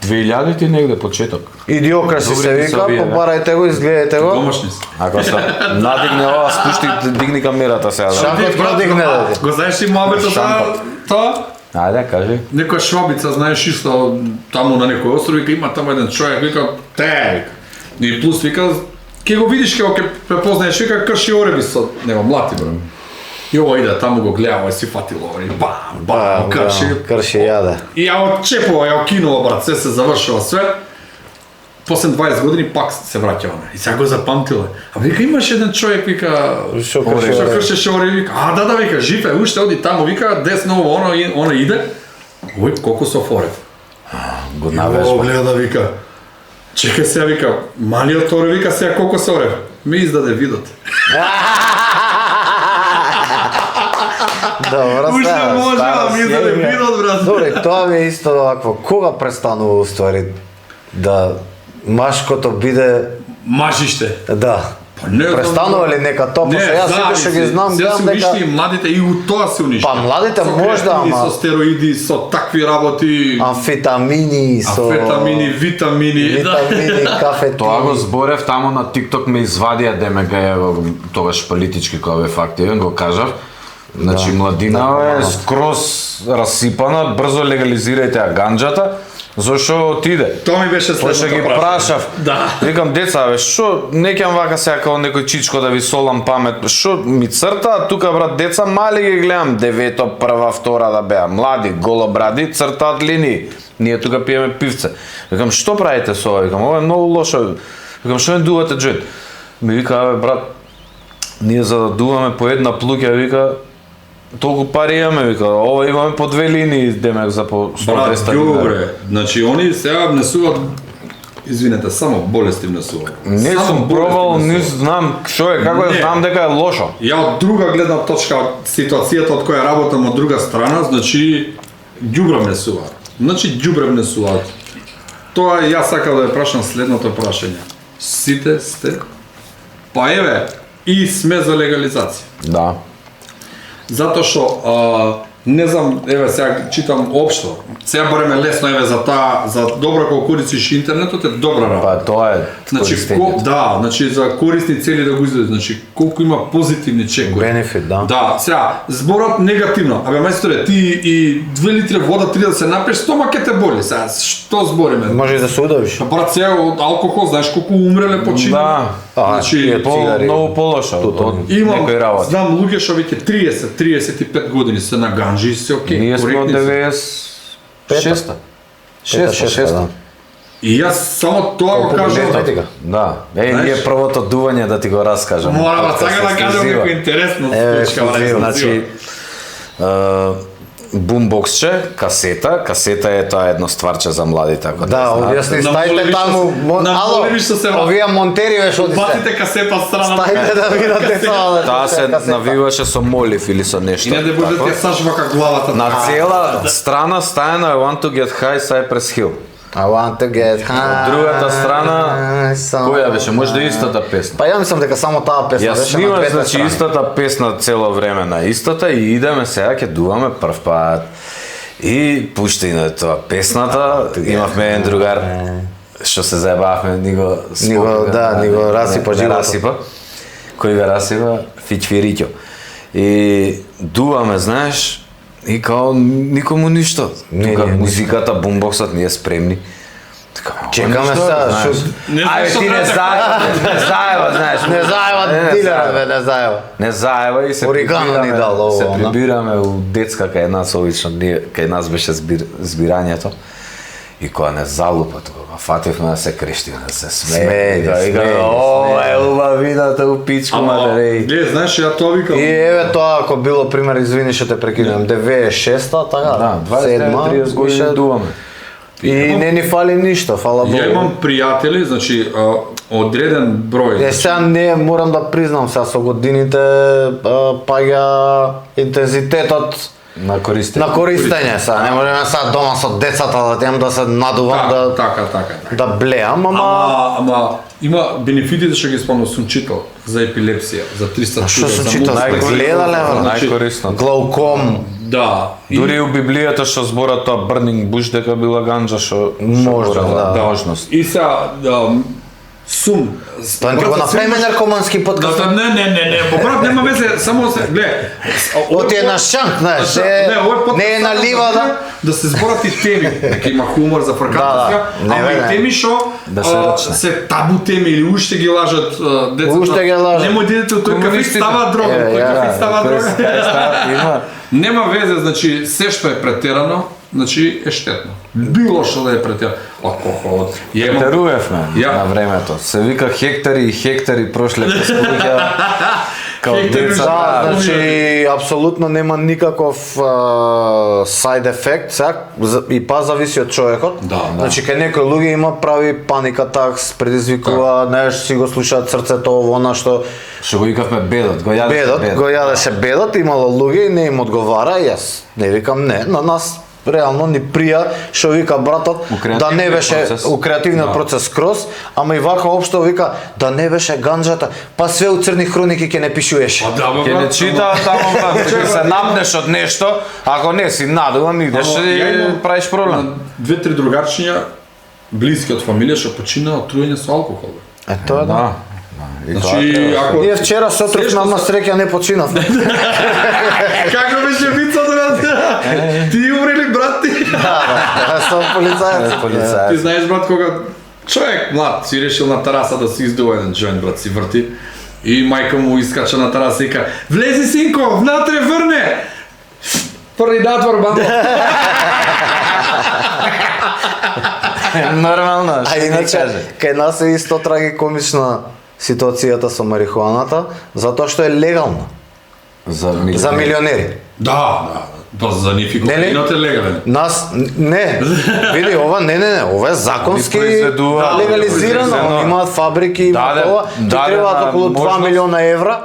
2000-ти негде почеток. Идиокраси се Добрите вика, собија, да. побарајте го, изгледајте го. Домашни се. Ако се надигне ова, спушти, дигни камерата сега. Да. Шанкот Брат, надигне да ти. Го знаеш ли мобето за Шанкот. тоа? Ајде, кажи. Некоја швабица, знаеш исто, таму на некој остров, вика има таму еден човек, вика, те, и плюс вика, ќе го видиш како ќе препознаеш, вика, крши ореби со него, млати, бро. И ова иде, таму го гледа, овој си фатило, и бам, крши. Крши јаде. И ја отчепува, ја окинува, брат, се завршува све. После 20 години пак се враќа она. И сега го запамтила. А вика, имаш еден човек, вика, Што крши што ореби? кршеше ореби, вика, да, вика, жив е, уште оди таму, вика, десно, оно иде. Ој, кокосов орев. Го О, навежба. гледа, вика, чекај сега, вика, малиот орев, вика, сега кокос орев. Ми издаде видот. Добра Уште стара, може стара да ми издаде серија. видот, брат. Добре, тоа ми е исто вакво. Кога престанува уствари да машкото биде Мажиште. да. Не, Престанува ли нека тоа, пошто јас сите што ги знам, сега се гледам дека уништи и младите и у тоа се уништи. Па, младите Со можда, креатини, ама- со стероиди, со такви работи, амфетамини со амфетамини, витамини, да. витамини, кафетини. Тоа го зборев таму на TikTok, ме извадија демека ја тогаш политички кога бев активен, го кажав. Значи младина е скроз расипана, брзо легализирајте ја ганџата, зашо отиде. Тоа ми беше Пошто следното ги прашање. прашав, Да. викам деца, бе, шо не ќам вака сега како некој чичко да ви солам памет, шо ми цртаат тука брат, деца мали ги гледам, девето, прва, втора да беа, млади, голобради, цртаат линии. Ние тука пиеме пивце. Викам, што правите со ова? Викам, ова е многу лошо. Викам, што не дувате джет? Ми вика, абе брат, ние за да дуваме по една плуќа, вика, толку пари имаме, вика, ова имаме по 2 линии, демек за по 100-200 Брат, линии. добре. Значи они сега внесуваат извинете, само болести внесуваат. Не Само сум болести пробал, не внесуваат. знам што е, како е, Не. знам дека е лошо. Ја од друга гледна точка, од ситуацијата од која работам од друга страна, значи ѓубре внесуваат. Значи ѓубре внесуваат. Тоа јас сакам да ја прашам следното прашање. Сите сте? Па еве, и сме за легализација. Да. Затоа што не знам, еве сега читам општо. Сега барем е лесно еве за таа, за добро кога користиш интернетот е добра работа. Па тоа е Значи, користењето. да, значи за корисни цели да го издаде, значи колку има позитивни чекови. Бенефит, да. Да, сега, зборот негативно. Абе, мајсторе, ти и 2 литри вода, 3 да се напиеш, стомак ќе те боли. Сега, што збориме? Може и да се удавиш. Па, брат, сега од алкохол, знаеш колку умреле почина? Да. Значи, е, По цигари. многу полошо од имам, некој работа. знам луѓе што веќе 30-35 години се на ганџи и се окей, Ние сме од коректни се. 96-та. Шеста. да. И јас само тоа го кажам. Козметика. Да. Знаеш? Ние првото дување да ти го раскажам. Мора да Подкаст сега да кажам ексклузива. некој интересно. Еве, точка, брат, ексклузива. Значи, бумбоксче, касета е тоа едно стварче за младите, ако Да, објасни, стајте таму, ало, овие монтери веш одите. Баците касета од страна. Стајте да видат деца. Таа се навиваше со молив или со нешто. И не да може да тако. ти сажва како главата. На цела страна стајана I want to get high Cypress Hill. I want to get high. Од другата страна, која беше? Може да е истата песна. Па ја мислам дека само таа песна Ја беше на снимам, двете значи, страни. истата песна цело време на истата и идеме сега, ќе дуваме прв пат. И пушта и на тоа песната, имавме еден другар, што се заебавме, ни го расипа не животот. расипа. Кој го расипа? Фичфириќо. И дуваме, знаеш, и као никому ништо. Тука музиката, бумбоксот, ние спремни. Чекаме сега, шо... Ајде ти не заева, знаеш. Не заева дилера, бе, не заева. Не заева и се Оригано ни дал ово, се она. прибираме у детска кај нас, обично, кај нас беше збирањето. И кога не залупа тука, фативме да се крештиме, да се смееме. О, е убавината у пичку, матереј. Не, знаеш, ја тоа викам. И еве тоа, ако било пример, извини што те прекинувам, 96-та, така, Да, 29-30 години дуваме. И не ни фали ништо, фала Богу. Ја имам пријатели, значи, одреден број. Е, сега не морам да признам, сега со годините паѓа интензитетот На користење. на користење, сега не можеме сега дома со децата да тем да се надувам, да Така. да блеам, Ама има бенефитите што ги спомнав, сум читал за епилепсија, за 300 Што сум за читал? мозок. Гледале, бе? Најкорисно. глауком, Да. Дури и у Библијата што зборат тоа Burning Bush дека била ганџа што Можда, да. можност. И сега сум. Тоа ќе го направиме наркомански подкаст. Не, брат, нема везе, само се, гледа. Оти е на шанк, знаеш, не е на ливада. Да се зборат и теми, дека има хумор за фрката, Да. ама и теми што Да се рачне. се табу теми или уште ги лажат децата. Уште ги лажат. Нема дете тој кафе Комунистите. става дрога, тој кафе става дрога. Има. Нема везе, значи се што е претерано, значи е штетно. Било што да е претерано. Алкохол. Претерувавме Ја. на времето. Се вика хектари и хектари прошле през луѓе. Као Хектари деца. Да, Да, значи апсолутно нема никаков сайд ефект, сега и па зависи од човекот. Да. Значи кај некои луѓе има прави паника такс, предизвикува, знаеш, си го слушаат срцето ово она што Што го викавме бедот, го јадеше го јадеше бедот, имало луѓе и не им одговара, и јас не викам не, на нас реално ни прија што вика братот да не беше процес. у креативниот процес скроз, ама и вака општо вика да не беше ганџата, па све у црни хроники ќе не пишуеше. Ќе не читаа таму, ќе се напнеш од нешто, ако не си надуван, идеш и правиш проблем. Две-три другарчиња блиски од фамилија што починаа од труење со алкохол. Е, тоа е да. Да. Значи, ако Ние вчера сотру Се што нама се- среќа не починавме. Како беше вицата брат? Ти умрели брат ти? Да, сум полицаец. Ти знаеш брат кога човек млад си решил на тераса да си издува еден џоинт брат си врти и мајка му искача на тераса и вика: "Влези синко, внатре врне." Први надвор баба. Нормално. А иначе, кај нас е исто трагикомична ситуацијата со марихуаната, затоа што е легална за милионери. Да. Па за нив и Нели? кокаинот е легален. Нас не, види ова не, ова е законски произведува- легализирано, произведено. имаат фабрики, имаат Даде- ова, ти дадена требаат околу 2 можност. милиона евра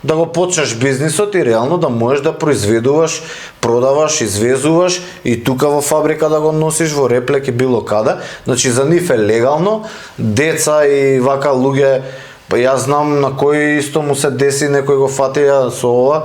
да го почнеш бизнисот и реално да можеш да произведуваш, продаваш, извезуваш и тука во фабрика да го носиш во реплек и било каде. Значи за нив е легално, деца и вака луѓе. Па јас знам на кој исто му се деси, некој го фатија со ова,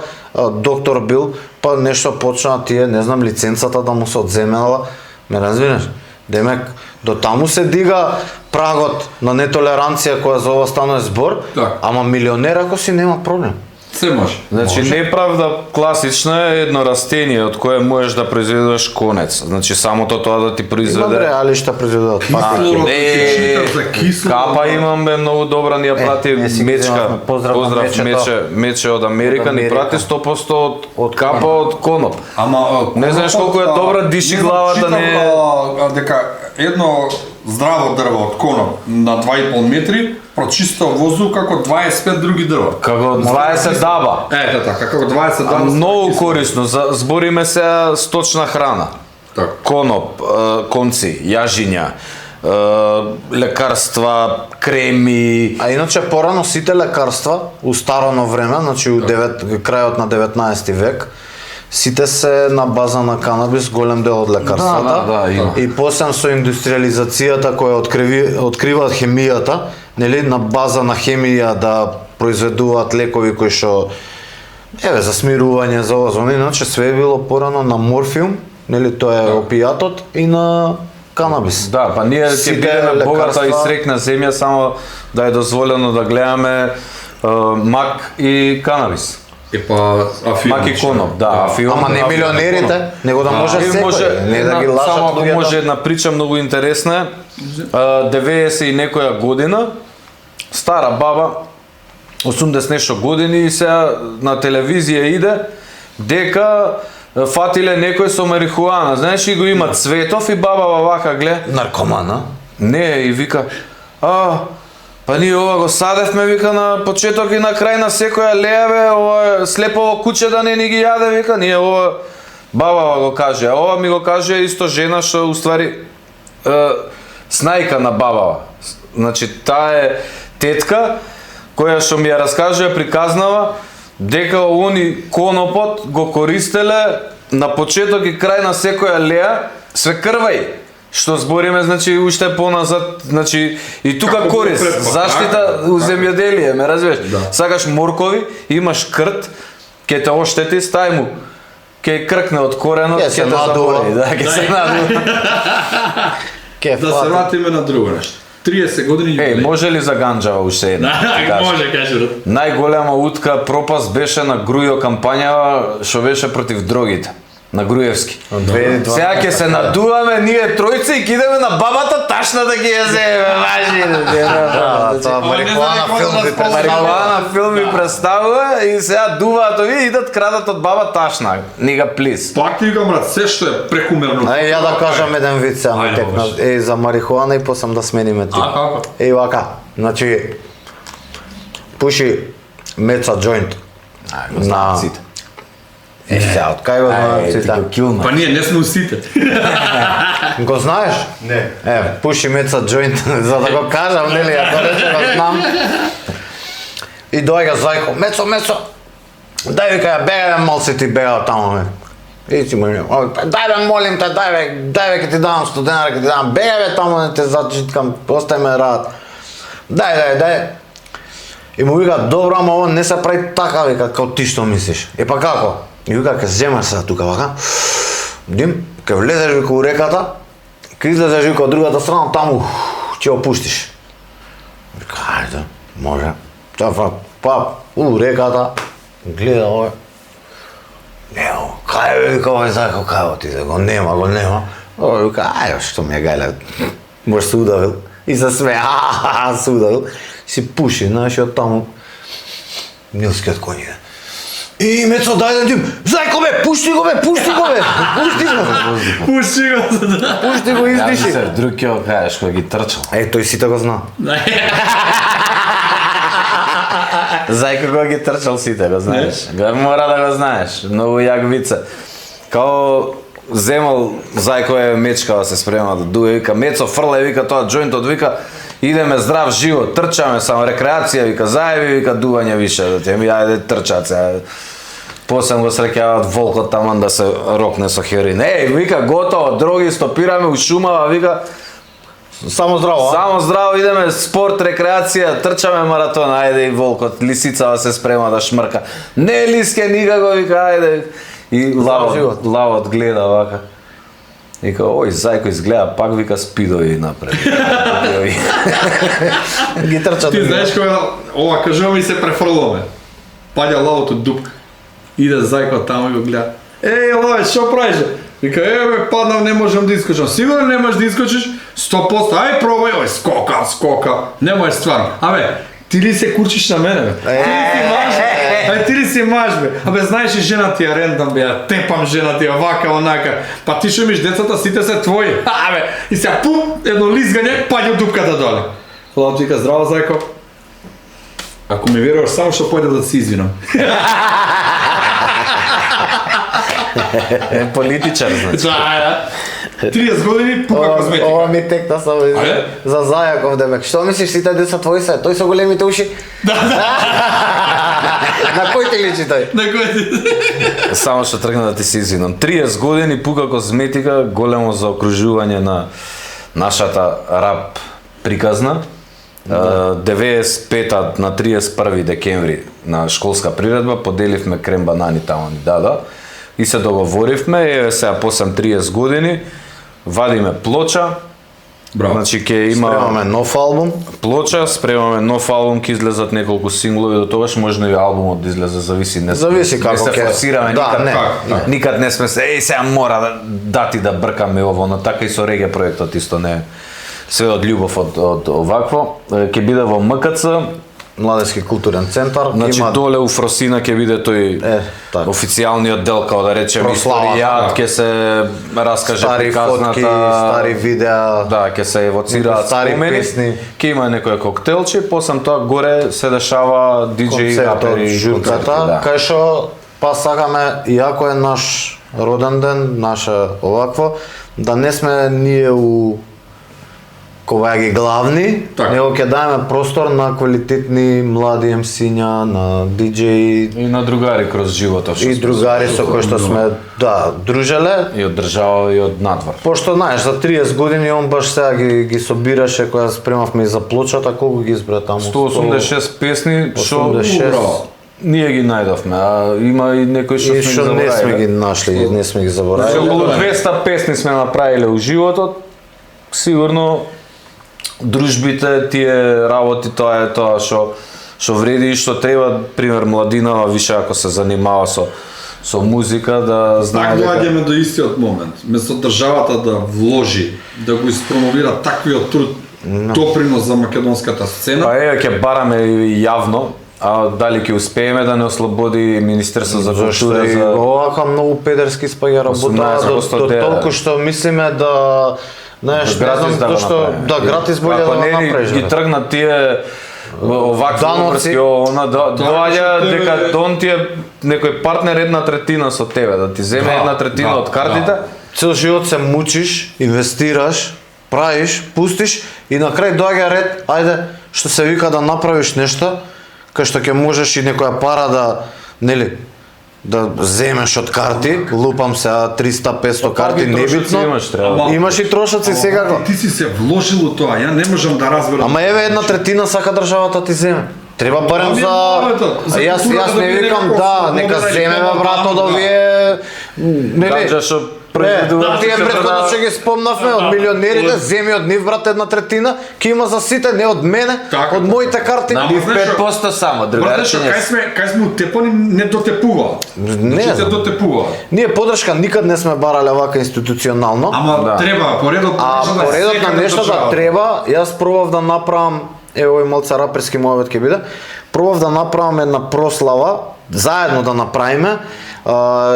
доктор бил, па нешто почна тие, не знам, лиценцата да му се одземела. Ме разбираш? Демек, до таму се дига прагот на нетолеранција која за ова станува збор, Так. ама милионер ако си нема проблем. Се може. Значи неправда класична е едно растение од кое можеш да произведуваш конец. Значи самото тоа да ти Имам произведе. реалишта произведуваат. Кислород, не, читам за кислород. Капа имам бе многу добра, ни ја прати не си ги Мечка. земавме. Поздрав на Мечето. Мече од Америка, Од ни Америка. прати 100% од капа од коноп. Ама Не знаеш колку е добра, диши главата, Читам, не е- дека едно здраво дрво од коноп на 2,5 метри, прочистува воздух како 25 други дрва. Како 20 даба. Ете така, како 20 даба. Многу корисно, збориме се сточна храна. Така. Коноп, конци, јажиња, лекарства, креми. А иначе порано сите лекарства у старано време, значи у крајот на 19 век, сите се на база на канабис, голем дел од лекарствата. Да, има. И после со индустриализацијата која открива хемијата, нели, на база на хемија да произведуваат лекови кои што за смирување, за ова, иначе све е било порано на морфиум, нели, тоа е опијатот, и на канабис. Да, па ние ќе бидеме богата и срекна земја само да е дозволено да гледаме мак и канабис. Мак и коноп, да. Ама не милионерите, него да може секој, не да ги лажат само ако луѓето. може една прича многу интересна е. 90 и некоја година, стара баба, 80 нешто години, и сега на телевизија иде дека фатиле некој со марихуана, знаеш, и го има Цветов и баба вака гледа. Наркомана? Не, и вика, па ние ова го садевме, вика, на почеток и на крај на секоја лејаве, ова слепово куче да не ни ги јаде, вика, ние ова, баба го каже, а ова ми го каже исто жена што уствари снајка на бабава. Значи, таа е тетка која што ми ја раскажува, приказнава, дека они конопот го користеле на почеток и крај на секоја леја, све крвај. Што збориме, значи, уште поназад, значи, и тука Како корист, предпак, заштита у земјоделие, ме разбираш? Да. Сакаш моркови, имаш крт, ќе те оштети, стај му, ќе кркне од коренот, Ќе се ќе те надува. заболи, да, ќе се надува. Да се вратиме на друго нешто. 30 години. Еј, може ли за ганџава уште една? Ти кажам. Може, кажи. Најголема утка, пропаст беше на Грујо кампањава, што беше против дрогите. На Груевски. Сега ќе се надуваме ние тројци и ќе идеме на бабата ташна да ги ја земеме, важи. Тоа марихуана филм ви представува. Марихуана филм ви представува и сега дуваат овие идат крадат од баба ташна. Нига плиз. Пак ти викам, брат, се што е прекумерно. Ај, ја да кажам еден виц сега ми Ајде, текна. може. За марихуана и после да смениме ти. А, како? Вака, значи, пуши меца джойнт на... Сите. Сега, од кај го знаат сите? Па ние не сме усите. Го знаеш? Не. Пуши меца джойнт, за да го кажам, нели, ако рече го знам. И доаѓа зајко, мецо, дај вика ја бега малци ти бега таму, ме. И ти му дај бе, молим те, дај бе, ке ти давам 100 денари, ке ти давам, бега бе таму, не те зачиткам, остај ме рад. Дај. И му вика, добро, ама ова не се прави така, вика, као ти што мислиш. Е па како? И вика, ке земаш сега тука, вака, Дим, ке влезеш вика у реката, ке излезеш вика од другата страна, таму ќе опуштиш. Вика, ајде, може. Па, у реката, гледа овој. Нема, кај бе, вика овој зајко, кај отиде, го нема. Овој вика, ајде, што ми е гајле, може се удавил. И се смеја, се удавил. Си пуши, знаеш, и од таму Нилскиот коњ иде. И мецо, дај да Дим, зајко бе, пушти го, Пушти го, издиши. Друг ќе го кажеш кој ги трчал. Тој сите го зна. Зајко кој ги трчал сите, го знаеш. Мора да го знаеш. Многу јак вице. Као земал зајко е мечкава се спрема да дуе, вика мецо фрле, вика тоа џоинтот, вика идеме здрав живот, трчаме само рекреација, вика заеби, вика дување више, да ти ајде трчат се. После го среќаваат волкот таман да се рокне со хероин. Вика готово, дроги стопираме у шумава, вика Само здраво, само здраво идеме спорт, рекреација, трчаме маратон, ајде и волкот, лисицава се спрема да шмрка. Не лиске никако, вика ајде. И лавот гледа вака. Вика, ој, зајко изгледа, пак вика спидови напред. ги трчат. Ти знаеш кога ова кажуваме и се префрломе. Паѓа лавот од дупка. Иде зајко таму и го гледа. Лаве, што правиш? Вика, бе, паднав, не можам да искочам. Сигурно не можеш да искочиш? 100%. Ај, пробај, скока. Не можеш стварно. Абе, ти ли се курчиш на мене, бе? Ти си важен. Ај ти ли си маж бе? Абе знаеш и жена ти ја рендам бе, ја тепам жена ти ја вака онака. Па ти што имаш децата сите се твои. Абе, и сега пуп, едно лизгање, паѓа дупката доле. Фалат вика здраво зајко. Ако ми веруваш само што појде да се извинам. Политичар, значи. Да. 30 години пука козметика. Ова ми текна само Ајде. за Зајаков демек. Што мислиш сите деца твои се? Тој со големите уши? Да. На кој ти личи тој? На кој ти? Само што тргна да ти се извинам. 30 години пука козметика, големо заокружување на нашата рап приказна. 95-та на 31 декември на школска приредба поделивме крем банани таму ни дада и се договоривме, еве сега после 30 години вадиме плоча. Браво. Значи ќе има Спремаме нов албум. плоча, спремаме нов албум, ќе излезат неколку синглови, до тогаш можно и албумот да излезе, зависи, не Зависи како не се ќе- форсираме, Да, никад, не. Така. никад не сме се, сега мора дати да бркаме ово, но така и со реге проектот исто не е све од љубов од овакво. Ќе биде во МКЦ, Младежки културен центар. значи Има доле у Фросина ќе биде тој така. официјалниот дел, као да речеме Прославата, историјат, да. ќе се раскаже стари фотки, приказната, стари видеа. да, ќе се евоцираат стари спомени, песни. ќе има некој коктелче, после тоа горе се дешава диџеи, Концертот, рапери, журката, концерти, да. кај што па сакаме, иако е наш роден ден, наше овакво, да не сме ние у коваги главни, Така. него ќе даеме простор на квалитетни млади MC-ња, на диџеи И на другари кроз животот што и сме другари со кои што сме дружеле. и од држава и од надвор. Пошто знаеш, за 30 години он баш сега ги собираше кога спремавме и за плочата, колку ги избра таму? 186 песни што 86. Браво. ние ги најдовме, а има и некои што И сме што ги не сме ги заборавиле. нашли, не сме ги Значи, заборавиле. околу 200 песни сме направиле у животот. Сигурно дружбите, тие работи, тоа е тоа што вреди и што треба, пример младинава више ако се занимава со музика да знае Така дека доаѓаме до истиот момент. Место државата да вложи, да го испромовира таквиот труд, допринос за македонската сцена. па еве ќе бараме и јавно, а дали ќе успееме да не ослободи Министерство за Зашто култура и за овака многу педерски спаѓа работа 18% до деа. толку што мислиме да знаеш, не гратис знам да го што направиме. да гратис боле Ако да го не направиш. ги бе. тргнат тие овакви Даноци. обврски, она доаѓа што дека е- он ти е некој партнер 1/3 со тебе, да ти земе Да, 1/3 да, од картите. Цел живот се мучиш, инвестираш, правиш, пустиш и на крај доаѓа ред, ајде, што се вика да направиш нешто, кај што ќе можеш и некоја пара да, нели, да земеш од карти, лупам се 300-500 карти, Трошоци небитно. имаш, треба. Ама- Имаш и трошоци секако. Ти си се вложил у тоа, ја не можам да разберам. Ама еве 1/3 сака државата ти земе. Треба барем Ами, за мовето, за јас културата да не биде викам некаков да, нека модерен земе помак, брат од да. овие нели Ганџа што Да, произведуваат тие се претходно продаваат. што ги спомнавме од милионерите, земи од нив брат 1/3, ќе има за сите, не од мене, Така, од моите карти. На Ама нив знаеш што- 5% само, Брате, другари што не. кај сме утепани не дотепуваат. Не Значи се знам. дотепуваат. Ние подршка никад не сме барале вака институционално. Ама Да. треба поредот А нешто да поредот на секаде нешто да државата. треба, јас пробав да направам, ево и малце раперски мојот ќе биде, пробав да направам една прослава, заедно да направиме,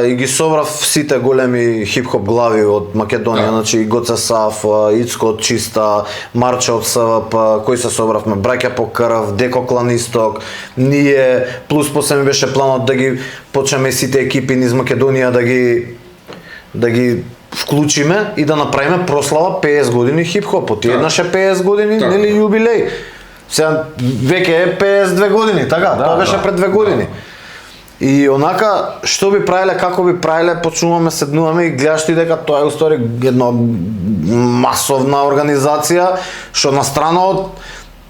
и ги собрав сите големи хип-хоп глави од Македонија, Да. значи и Гоце Сав, Ицко од Чиста, Марче од СВП, кои се собравме, Браќа по крв, Деко Клан Исток, ние, плюс после ми беше планот да ги почнеме и сите екипи низ Македонија да ги вклучиме и да направиме прослава 50 години хип-хопот. И Да. еднаш е 50 години, Така. нели јубилеј. Сега веќе е 52 години, така? Да, Тоа беше да. пред 2 години. И онака, што би правиле, како би правиле, почнуваме, седнуваме и гледаш ти дека тоа е устори една масовна организација, што на страна од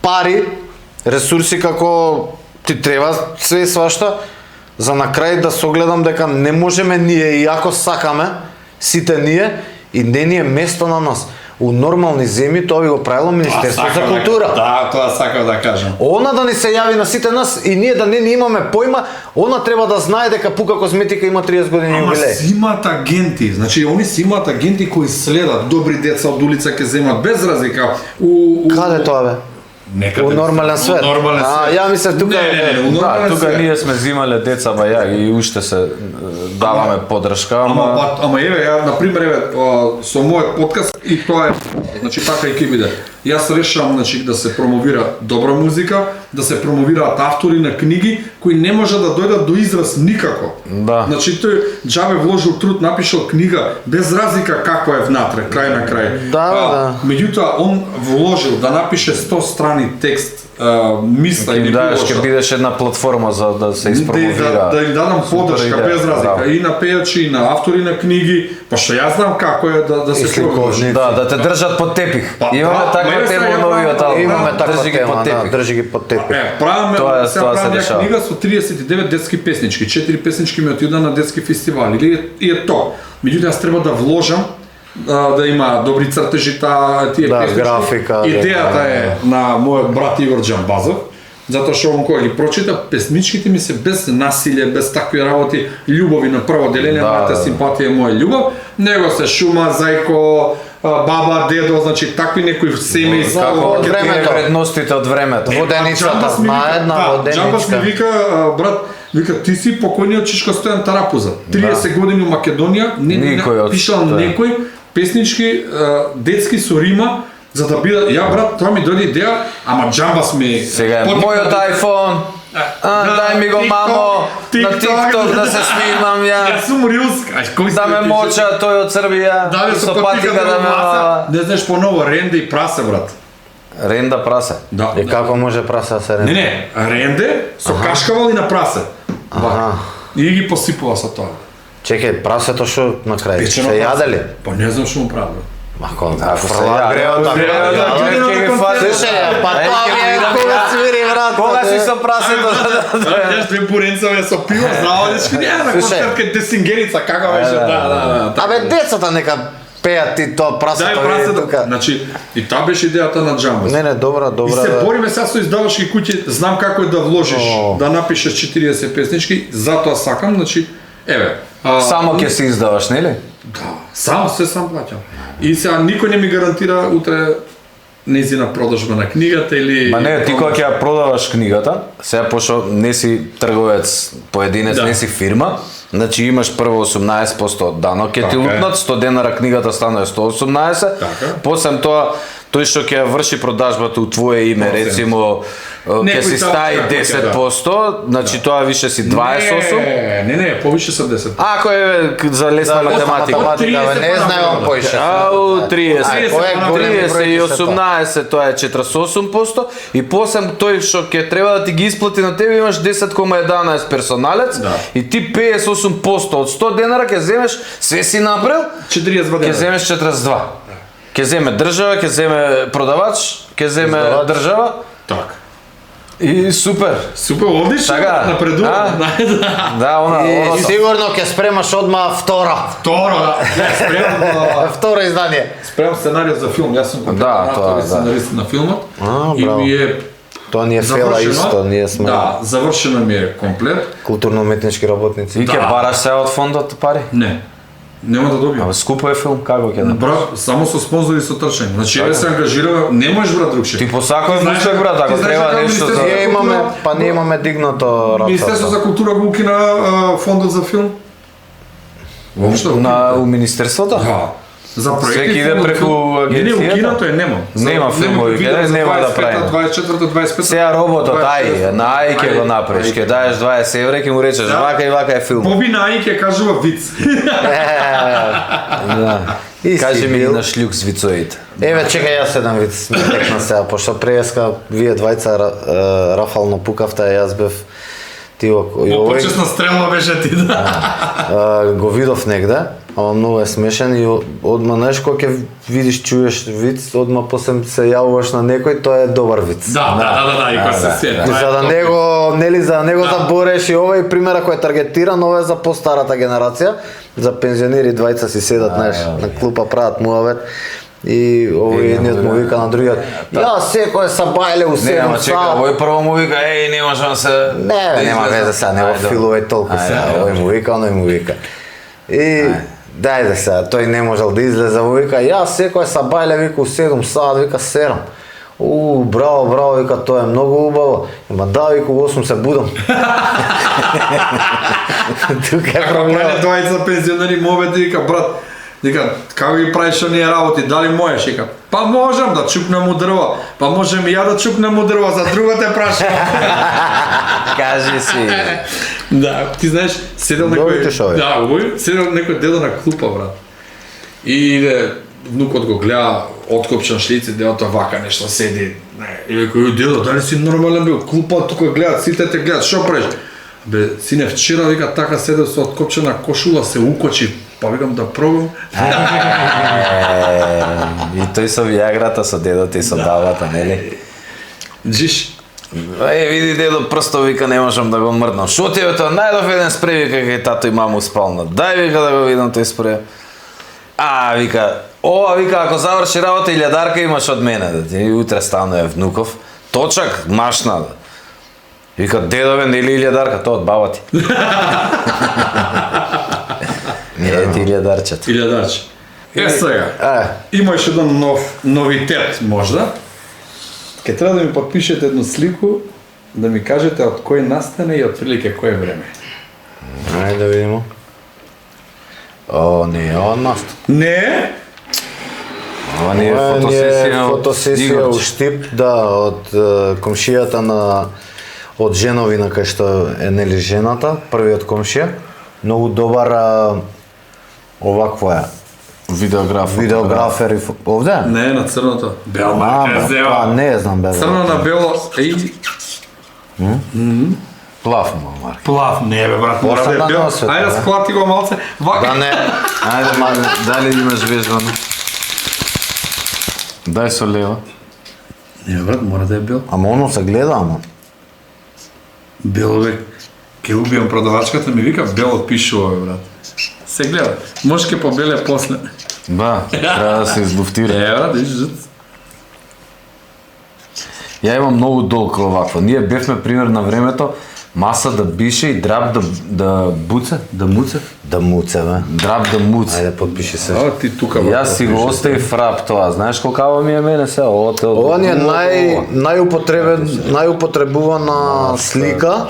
пари, ресурси како ти треба све и свашта, за на крај да согледам дека не можеме ние, иако сакаме, сите ние, и не ни е место на нас. У нормални земји тоа би го правило Министерство за култура. Да, тоа сакав да кажам. Она да ни се јави на сите нас и ние да не ни имаме појма, она треба да знае дека Пука Козметика има 30 години Ама јубилеј. си имаат агенти, значи они си имаат агенти кои следат, добри деца од улица ќе земат без разлика. Каде тоа бе? Некаде У нормален свет. Нормален свет. Ја мислев тука. Не, у Да, нормален тука свет. ние сме взимале деца, ба ја и уште се даваме подршка, Ама еве, ја на пример еве со мојот подкаст и тоа е, значи така и ќе биде. Јас решавам значи да се промовира добра музика, да се промовираат автори на книги кои не може да дојдат до израз никако. Да. Значи тој џабе вложил труд, напишал книга без разлика како е внатре, крај на крај. Да. Меѓутоа он вложил да напише 100 страни текст, мисла или да, било ќе што. бидеш една платформа за да се Да испромовира. им дадам подршка идеја, без разлика браво. и на пејачи, и на автори на книги, па што јас знам како е да се сликовници. Да те држат под тепих. Па, Имаме да, таква мене тема сега во новиот правам- албум. Имаме таква Држи ги тема, под да, тепих. држи ги под тепих. Правиме, сега тоа се правам ја дешава. книга со 39 детски песнички, 4 песнички ми отида на детски фестивали, и е то. Меѓутоа јас треба да вложам да има добри цртежи тие Да, песнички. графика, Идејата е на мојот брат Игор Џамбазов, затоа што он кој ги прочита, песничките ми се без насилие, без такви работи, љубови на прво деление, мојата симпатија е моја љубов, него се шума, зајко, баба, дедо, значи такви некои семејства. Како од од времето. вредностите од времето. Воденицата, Џамбас ми на вика- една да, Џамбас ми воденичка. вика, брат, вика, ти си покојниот Чичко Стојан Тарапуза. 30 години у Македонија, Никој од пишал тоа. некој песнички детски со рима, за да биде, ја брат, тоа ми дојде идеја, ама Џамбас ми Сега потикна мојот да- iPhone. Дај ми го TikTok, мамо на TikTok, TikTok да се снимам ја. Јас сум рилска, кој Да ме моча тој од Србија. Да, бе, со патика да ме не знаеш поново ренде и прасе, брат. Ренда прасе. Да. И како може праса да се Не, рене? не, ренде со кашкавал и на прасе. Аха. И ги посипува со тоа. Чекај, прасето што на крај? Печено Се прасе. јаде ли? Па не знам што му правил. Ако Ако се фрла јаде, грео така. грео, да, глед да, ќе ги да, фати. Слушај, па Ај, тоа ќе ми е видам кога ја. свири, брат. Кога си со прасето? Јас две буренцове со пиво, знао дечки, не, на Слушај. концерт кај Десингеница, како беше, да. Абе, децата нека пеат и тоа Дај прасето ви прасето, тука. значи, и таа беше идејата на Џамбас. Не, добра, И добра. се бориме сега со издавачки куќи, знам како е да вложиш, О. да напишеш 40 песнички, затоа сакам, значи, еве. Само ќе се издаваш, нели? Сам плаќам. И сега никој не ми гарантира утре нејзина продажба на книгата или... Ма не, ти кога ќе ја продаваш книгата, сега пошто не си трговец поединец, Да. не си фирма, значи имаш прво 18% данок ќе ти Така е. лутнат, 100 денара книгата станува 118, Така. после тоа тој што ќе ја врши продажбата у твое име, Процент. рецимо, ќе Некој си така стаи ќе, 10%, значи тоа више си 28. Не, повише со 10. Ако е за лесна математика. Математика, бе, не 30 знаам поише. Ау, 30. Ај, кој е големи 30 и бројки се тоа? 18, тоа е 48%, и после тој што ќе треба да ти ги исплати на тебе имаш 10,11 персоналец, Да. и ти 58% од 100 денара ќе земеш, све си направил, 42 ќе дена. земеш 42. Ќе земе држава, ќе земе продавач, ќе земе Издавач. држава, Така. и супер. Супер, одлично, Така, напредува. а? Да, она, И оното. сигурно ќе спремаш одма втора. Второ, Второ издание. спремам сценарио за филм, јас сум Да, тоа, да. сценарист на филмот. А, И браво. ми е Тоа ни е фела завршено. исто, ние сме Да, завршено ми е комплет. културно-уметнички работници. И ќе Да. бараш сега од фондот пари? Не. Нема да добијам. Абе, скупо е филм, како ќе да? Брат, само со спонзори со трчање. Значи, еве се ангажираме, не можеш брат другше. Ти посакувам Ти знаеш успех, брат, ако ти знаеш треба како нешто за... Министерство Ние имаме, па ние имаме дигнато Министерство за култура го укина фондот за филм. Воопшто го На у министерството? Да. За проекти Секи иде филм, преку Не, агенцијата? укинато е, нема. Нема филмови, нема да правиме. 24-та, 25-та. Сега роботот, ај, на ај ќе го направиш, ќе даеш 20 евра, ќе му речеш Да. вака и вака е филм. Боби на Ај ќе кажува виц. Да. Исти Кажи ми бил. на шлюк с вицоите. Еве, чекај јас еден вид ми текна сега, пошто преска вие двајца рафално пукавте, а јас бев ти и овој Почесна стрелна беше ти, да. го видов негде, ама многу е смешен и одма знаеш кога ќе видиш, чуеш виц, одма после се јавуваш на некој, тоа е добар виц. Да, и кој се сети. И за да него, нели за него да бореш и овој примера кој е таргетиран, ова е за постарата генерација, за пензионери двајца си седат, знаеш, на клупа прават муавет. И овој едниот му вика на другиот: "Ја секој се бајле у Не, седум ама чека, сат." овој прво му вика, еј, не можам да се... Не, бе, нема везе сега, не го филувај толку сега. Овој му вика, оној му вика. И дајде сега, тој не можел да излезе, му вика: "Ја секој се бајле вика у 7 сат, вика серам." Браво, браво, вика, тоа е многу убаво. Ама да, вика, у 8 се будам. Тука е Како проблем. мене двајца пензионери мобет вика брат, вика како ги правиш оние работи, дали можеш? Вика, па можам да чукнам у дрво, па можем и ја да чукнам у дрво, за друго те прашам. Кажи си. Да, ти знаеш, седел некој, Добрите шови. да, овој, седел некој дедо на клупа брат. И иде внукот го гледа, откопчан шлици, дедото вака нешто седи. И вика, дедо, дали си нормален бил? Клупа тука гледат, сите те гледат, шо правиш? Бе, сине, вчера вика така седел со откопчена кошула, се укочи, па викам да пробам. И тој со виаграта, со дедото и со давата, нели? Джиш, Види дедо, прсто вика не можам да го мрднам. Шо ти е тоа? Најдов еден спреј, вика, кај тато и маму спална. Дај вика да го видам тој спреј. Вика, вика, ако заврши работа илјадарка имаш од мене, да ти утре станува внуков. Точак, машна, да. Вика, дедове, нели илјадарка, тоа од баба ти. Не е ти илјадарчето. илјадач. Сега, имаш еден новитет, можда. Ке треба да ми подпишете едно слику, да ми кажете од кој настане и од прилike кој време. Ајде да видимо. Не е од нас. Не? Ова не е фотосесија у Штип, да, од комшијата од женовина кај што е нели жената, првиот комшија. Многу добар оваква е. Видеографер и овде? Не, на црното. Бел Па марка не знам бе. Црно на бело, Плав мар. плав. Не бе брат, мора да е Посебна бел. носет, Ајде бе. склати го малце. Вака. Да не. Ајде, дали имаш вежбано? Дај со лева. Не брат, мора да е бел. Ама оно се гледа, ама. Бело бе. Ке убијам продавачката, ми вика бело пишува бе брат. Се гледа. Може ке побеле после. Ба, треба да се излуфтира. Брат, виж. Ја имам многу долг оваква. Ние бевме пример на времето, маса да бише и драп да буце, да муце. Да муце, бе. Драп да муце. Ајде подпиши се. А ти тука Јас си го оставив рап тоа. Знаеш колкава ми е мене се? Ова ни е најупотребувана слика.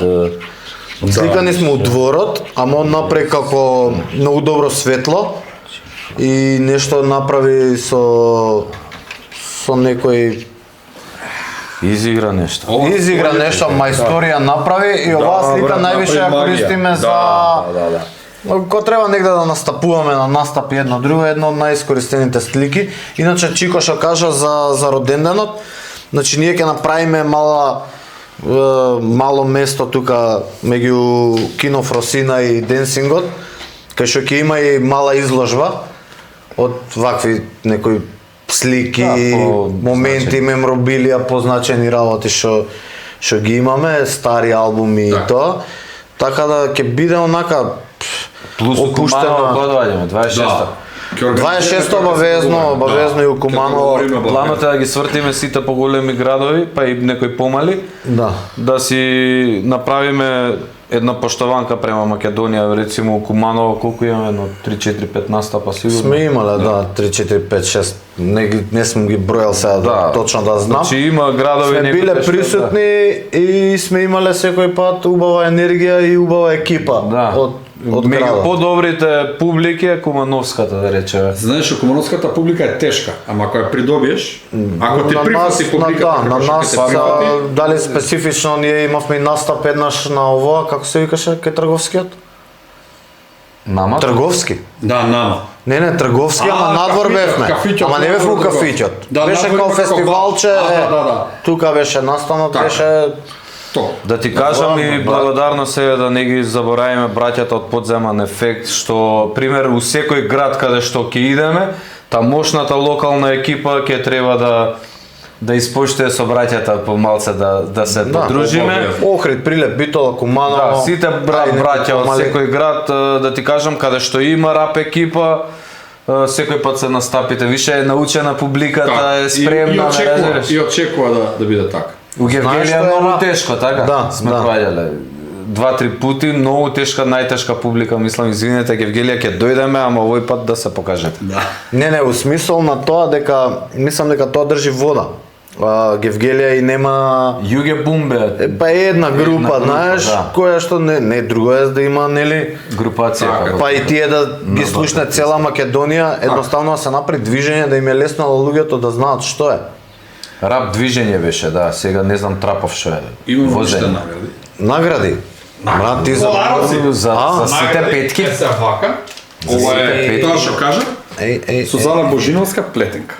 Слика ни сме у дворот, ама он направи како многу добро светло и нешто направи со некој Изигра нешто. изигра нешто, мајсторија направи и оваа слика брат, највише ја направи користиме магија. за Ко треба негде да настапуваме на настапи едно друго, едно од најискористените слики. Иначе Чико што кажа за роденденот, значи ние ќе направиме мало место тука меѓу Кино Фросина и Денсингот, кај што ќе има и мала изложба од вакви некои слики, моменти, меморабилија, позначени работи што ги имаме, стари албуми и тоа. Така да ќе биде онака Плюс Куманово кога доаѓаме? 26-та. 26 обавезно и у Куманово. Планот е да ги свртиме сите поголеми градови, па и некои помали. Да си направиме една поштованка према Македонија, рецимо у Куманово, колку имаме, едно 3-4-5 настапа сигурно. Сме имале, да, 3-4-5-6, не сум ги бројал сега точно да знам. Значи има градови сме биле присутни и сме имале секој пат убава енергија и убава екипа од меѓу градот. подобрите публики е Кумановската, да речеме. Знаеш, Кумановската публика е тешка, ама ако ја придобиеш, ако ти прифати публиката, на нас прифати, дали специфично ние имавме и настап еднаш на овоа, како се викаше кај Трговскиот? Нама? Трговски. Да, нама. Не, Трговски, ама надвор бевме. Ама не бевме у кафиќот. Беше надвор као има фестивалче, да. тука беше настанот, Така. беше Да ти кажам и благодарно се да не ги заборавиме браќата од Подземан ефект, што пример у секој град каде што ќе идеме, та мощната локална екипа ќе треба да испоштуе со браќата помалце да се подружиме. Охрид, Прилеп, Битола, Куманово. Да, сите браќа од секој град, да ти кажам, каде што има рап екипа, секој пат се настапите, више е научена публиката, е спремна, и очекува да биде така. У Гевгелија е многу тешко, така? Да, сме да. проаѓале. 2-3 пути, многу тешка, најтешка публика, мислам, извинете, Гевгелија ќе дојдеме, ама овој пат да се покажете. Да. Не, у смисол на тоа дека, мислам дека тоа држи вода. Гевгелија и нема Југе Бумбе, па е една група, група, знаеш, да. која што не друго е да има, нели? групација. како- Па и тие да ги слушне цела Македонија, едноставно да се направи движење да им е лесно на луѓето да знаат што е. Рап движење беше, да, сега не знам трапов што е. Имаме Возење. уште награди. Награди. Брат, ти за Полароци. За сите Награди петки. е се вака. Ова сите е петки. тоа што кажа. Сузана Божиновска плетенка.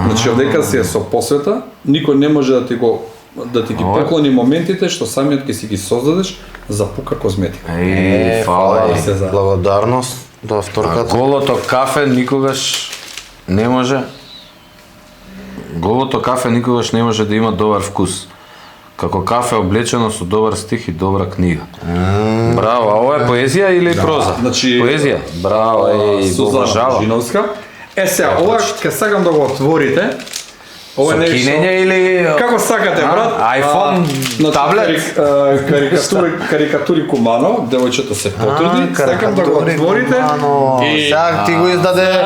Значи одека си е со посвета, никој не може да ти ги поклони моментите што самиот ќе си ги создадеш за пука козметика. Фала. ви се за- Благодарност до авторката. Голото кафе никогаш не може Голото кафе никогаш не може да има добар вкус. Како кафе облечено со добар стих и добра книга. Браво, а ова е поезија или проза? значи, Поезија. Браво, го Сузана уважавам. Божиновска. Сега, ова ќе сакам да го отворите. Ова Со е нешто- кинење или Како сакате, брат? iPhone, таблет? Карикатури Кумано, девојчето се потруди, сакам да го отворите. И сега ти го издаде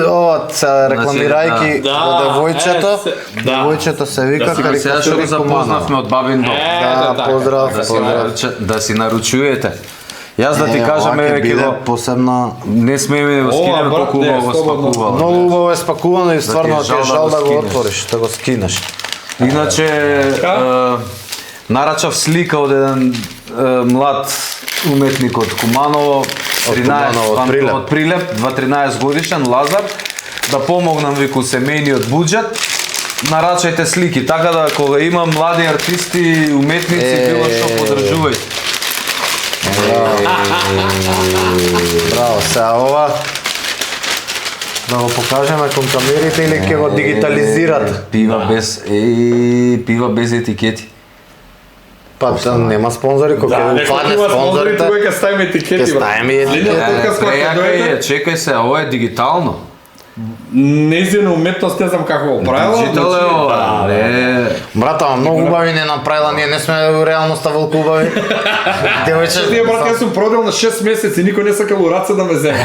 ова се рекламирајќи Да. девојчето. Да. Девојчето се вика Сега што го карикатури запознавме Кумано. од Бабин дом. Да, така. поздрав, поздрав. Да си наручувате. Јас да ти кажам, ова ќе ќе биде го посебна. не смееме да го Ова, скинеме брат, колку не, убаво го слободно. спакувала. Многу убаво е спакувано и стварно ти е ти е жал да жал го да го скинеш. отвориш, да го скинеш. Иначе нарачав слика од еден млад уметник од Куманово, 13 Куманово, од Прилеп. од Прилеп, 2-13 годишен Лазар, да помогнам вику семејниот буџет. Нарачајте слики, така да кога има млади артисти, уметници, било што подржувајте. Браво, сега ова да го покажеме кон камерите или ќе го дигитализират? Пива без етикети. Па нема спонзори, кога ќе упадне спонзорите. Тука ќе ставиме етикети, Ќе брат. ставиме етикети. Следниот подкаст кога ќе дојде, Чекај се, ова е дигитално. нејзина уметност не знам како го правила. Дигитал е ова. да. Не. Брата, ама многу убави не направила, ние не сме во реалноста волку убави. Девојче, Тие брат, јас сум продел на 6 месеци, никој не сакал раце да ме земе.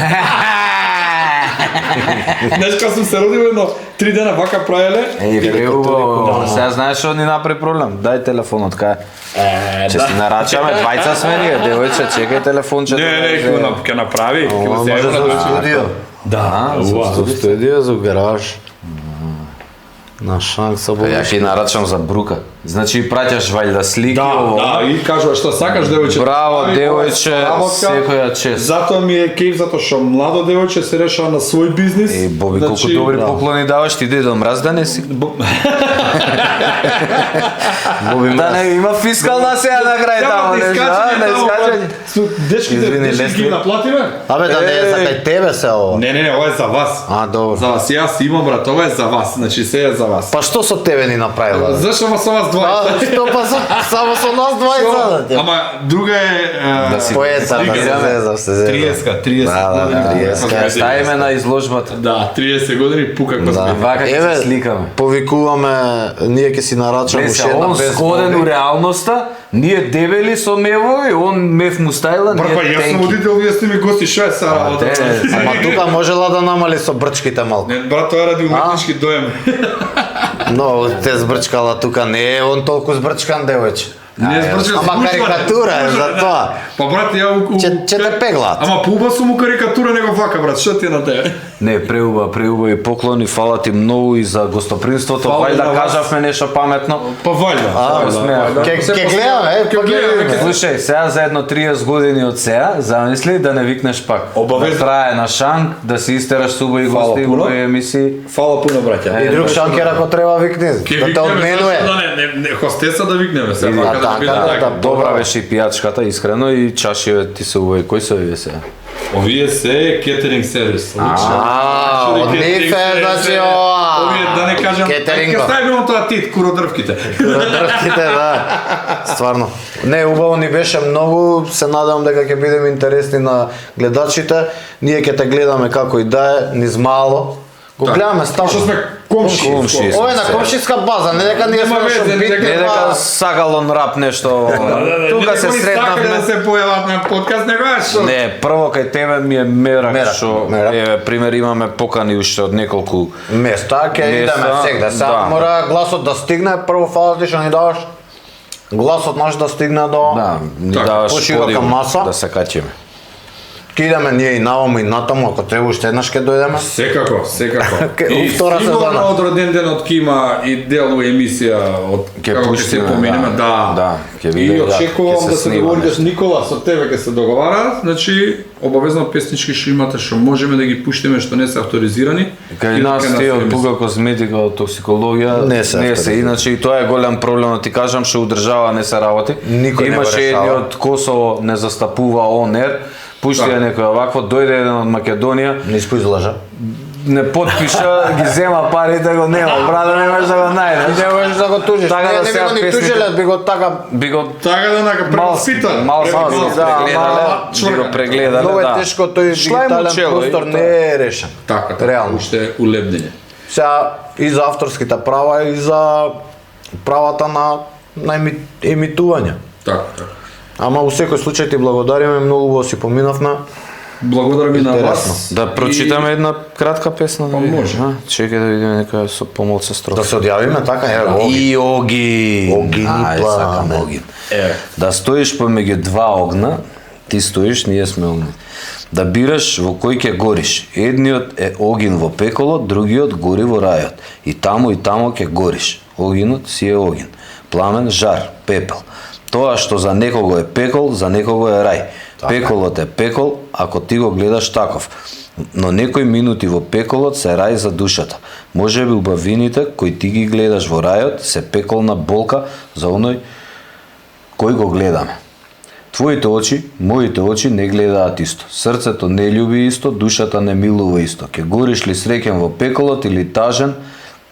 Знаеш кога сум се родил едно 3 дена вака правеле. Преубаво. Сега знаеш што ни направи проблем? Дај телефонот, кај. Че си нарачаме, двајца сме ние, девојче, чекај телефончето. Не, ќе направи, ќе ова се може евра за да студио. Да, За студио, за гараж. На шанса Ја будеш. ќе нарачам за брука. Значи праќаш вајда слики, Да, ово. да, и кажува што сакаш девојче. Браво, Прави, девојче, работка. секоја чест. Затоа ми е кејф, затоа што младо девојче се решава на свој бизнис. И Боби, колку Значи, добри да. поклони даваш, ти иде да мраз да не си. Боби Да не има фискална сега на крај Ја, таму, да не искачање знам, таму, искачање. брат. Дечките, Извини, дечки Лесли. ги наплатиме? Абе, да не е за кај тебе се ова. Не, ова е за вас. А, добро. За вас, јас имам брат, ова е за вас, значи се е за вас. Па што со тебе ни направила? Зашто ма со вас А, двајца? што па само со нас двајца да ти. Ама друга е Да си Поета, да се зезав, се зезав. 30 Да, години. 30. Ставиме на изложбата. Да, 30 години пука козметика. Вака ќе Еве, се сликаме. повикуваме, ние ќе си нарачаме Не уште се, една он без сходен у Боби. реалноста, ние дебели со мевови, он мев му стајла, Брат, па ние јас сум тенки. водител, вие сте ми гости, што е са работа? Ама тука можела да намали со брчките малку. Не, брат, тоа е ради уметнички доем. Но те збрчкала тука, не е он толку збрчкан девојче. Не збрчкам. Ама карикатура е за тоа. Па брат, ја Ќе те пеглаат. Ама поуба сум у карикатура него вака, брат, што ти е на тебе? Не, преуба и поклони, фала ти многу и за гостопримството, Фала и вајда на вас. кажавме нешто паметно. Па вајда. Ќе гледаме, Ќе гледаме. Слушај, сега за едно 30 години од сега, замисли да не викнеш пак. Обавезно. Да трае на шанк, да се истераш с убави Фала гости, пуно. убави емисии. Фала пуно, браќа. И друг шанкер ако треба викни, да те одменуе. Да, не, хостеса да викнеме се, Или- вака да така, биде да, така. Добра беше и пијачката, искрено, и чашиве ти се убави. Кој се овие сега? Овие се кетеринг сервис. од нив е, значи, ова. Овие да не кажам, Кетеринго. ќе ставиме тоа тит куродрвките. Дрвките, да. Стварно. Не, убаво ни беше многу, се надевам дека ќе бидеме интересни на гледачите. Ние ќе те гледаме како и да е, низ мало. Го гледаме Што стално. сме Комши. Ова е на комшиска база, не дека ние Нема сме везе, што не битни, дека- Не дека сакалон рап нешто. Тука се да сретнавме. се појават на подкаст, него е што? Не, прво кај тебе ми е мерак, Мерак, што мерак. еве пример имаме покани уште од неколку места, ќе идеме Места, сегда. Сега да. мора гласот да стигне, прво фала ти што ни даваш гласот наш да стигне до... да, ни Така, даваш поширока подиум маса. да се качиме. Ке идеме ние и наваму и натаму, ако треба уште еднаш ќе дојдеме. Секако. У втора сигурно сезона. од роден денот ќе има и дел емисија од Ќе како ќе се пуштиме, поминеме, да. Да, ќе биде, И да, очекувам ќе се да се снима договорите нешто. со Никола, со тебе ќе се договараат, значи обавезно песнички што имате што можеме да ги пуштиме што не се авторизирани. Кај И нас кај тие од емисија. буга козметика, од токсикологија Не се авторизира. иначе и тоа е голем проблем, да ти кажам, што у држава не се работи. Никој не го Имаше едни решава. од Косово не застапува ОНР, пушти Да. некој овакво, дојде еден од Македонија, Не испоизлажа. не потпиша, ги зема парите, го нема, брат, не можеш да го најдеш. Не можеш да го тужиш. Така Не, да не би сега го ни песните- тужиле, би го така... Би го Така да нака превоспитан. мал да, прегледале, би го прегледале, Многу е да. тешко тој Шлај му дигитален чело, и простор тоа. не е решен. Така, Реално. уште улебнење. Сега и за авторските права и за правата на емитување. Така, така. Ама во секој случај ти благодариме, многу убаво си поминавме. Благодарам и на Интересно. вас. Да прочитаме една кратка песна. Па може. Чекај да видиме некоја со помалце Да строфа. се одјавиме така, еве, Огин. И Огин. Огин и Ај, пламе. сакам Огин. Еве. Да стоиш помеѓу два огна, ти стоиш, ние сме огни. Да бираш во кој ќе гориш. Едниот е огин во пеколот, другиот гори во рајот. И тамо ќе гориш. Огинот си е огин. Пламен, жар, пепел. Тоа што за некого е пекол, за некого е рај. Пеколот е пекол, ако ти го гледаш таков. Но некои минути во пеколот се рај за душата. Можеби убавините кои ти ги гледаш во рајот се пеколна болка за оној кој го гледаме. Твоите очи, моите очи не гледаат исто. Срцето не љуби исто, душата не милува исто. Ке гориш ли среќен во пеколот или тажен,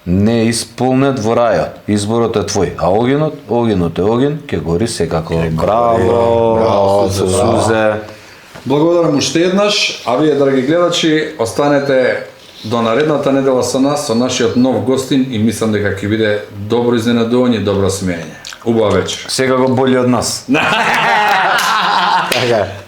не исполнет во рајот. Изборот е твој. А огинот е огин, ке гори секако. Браво, Сузе. Благодарам уште еднаш, а вие, драги гледачи, останете до наредната недела со нас, со нашиот нов гостин и мислам дека ќе биде добро изненадување и добро смеење. Убава вечер. Секако бољи од нас. Така е.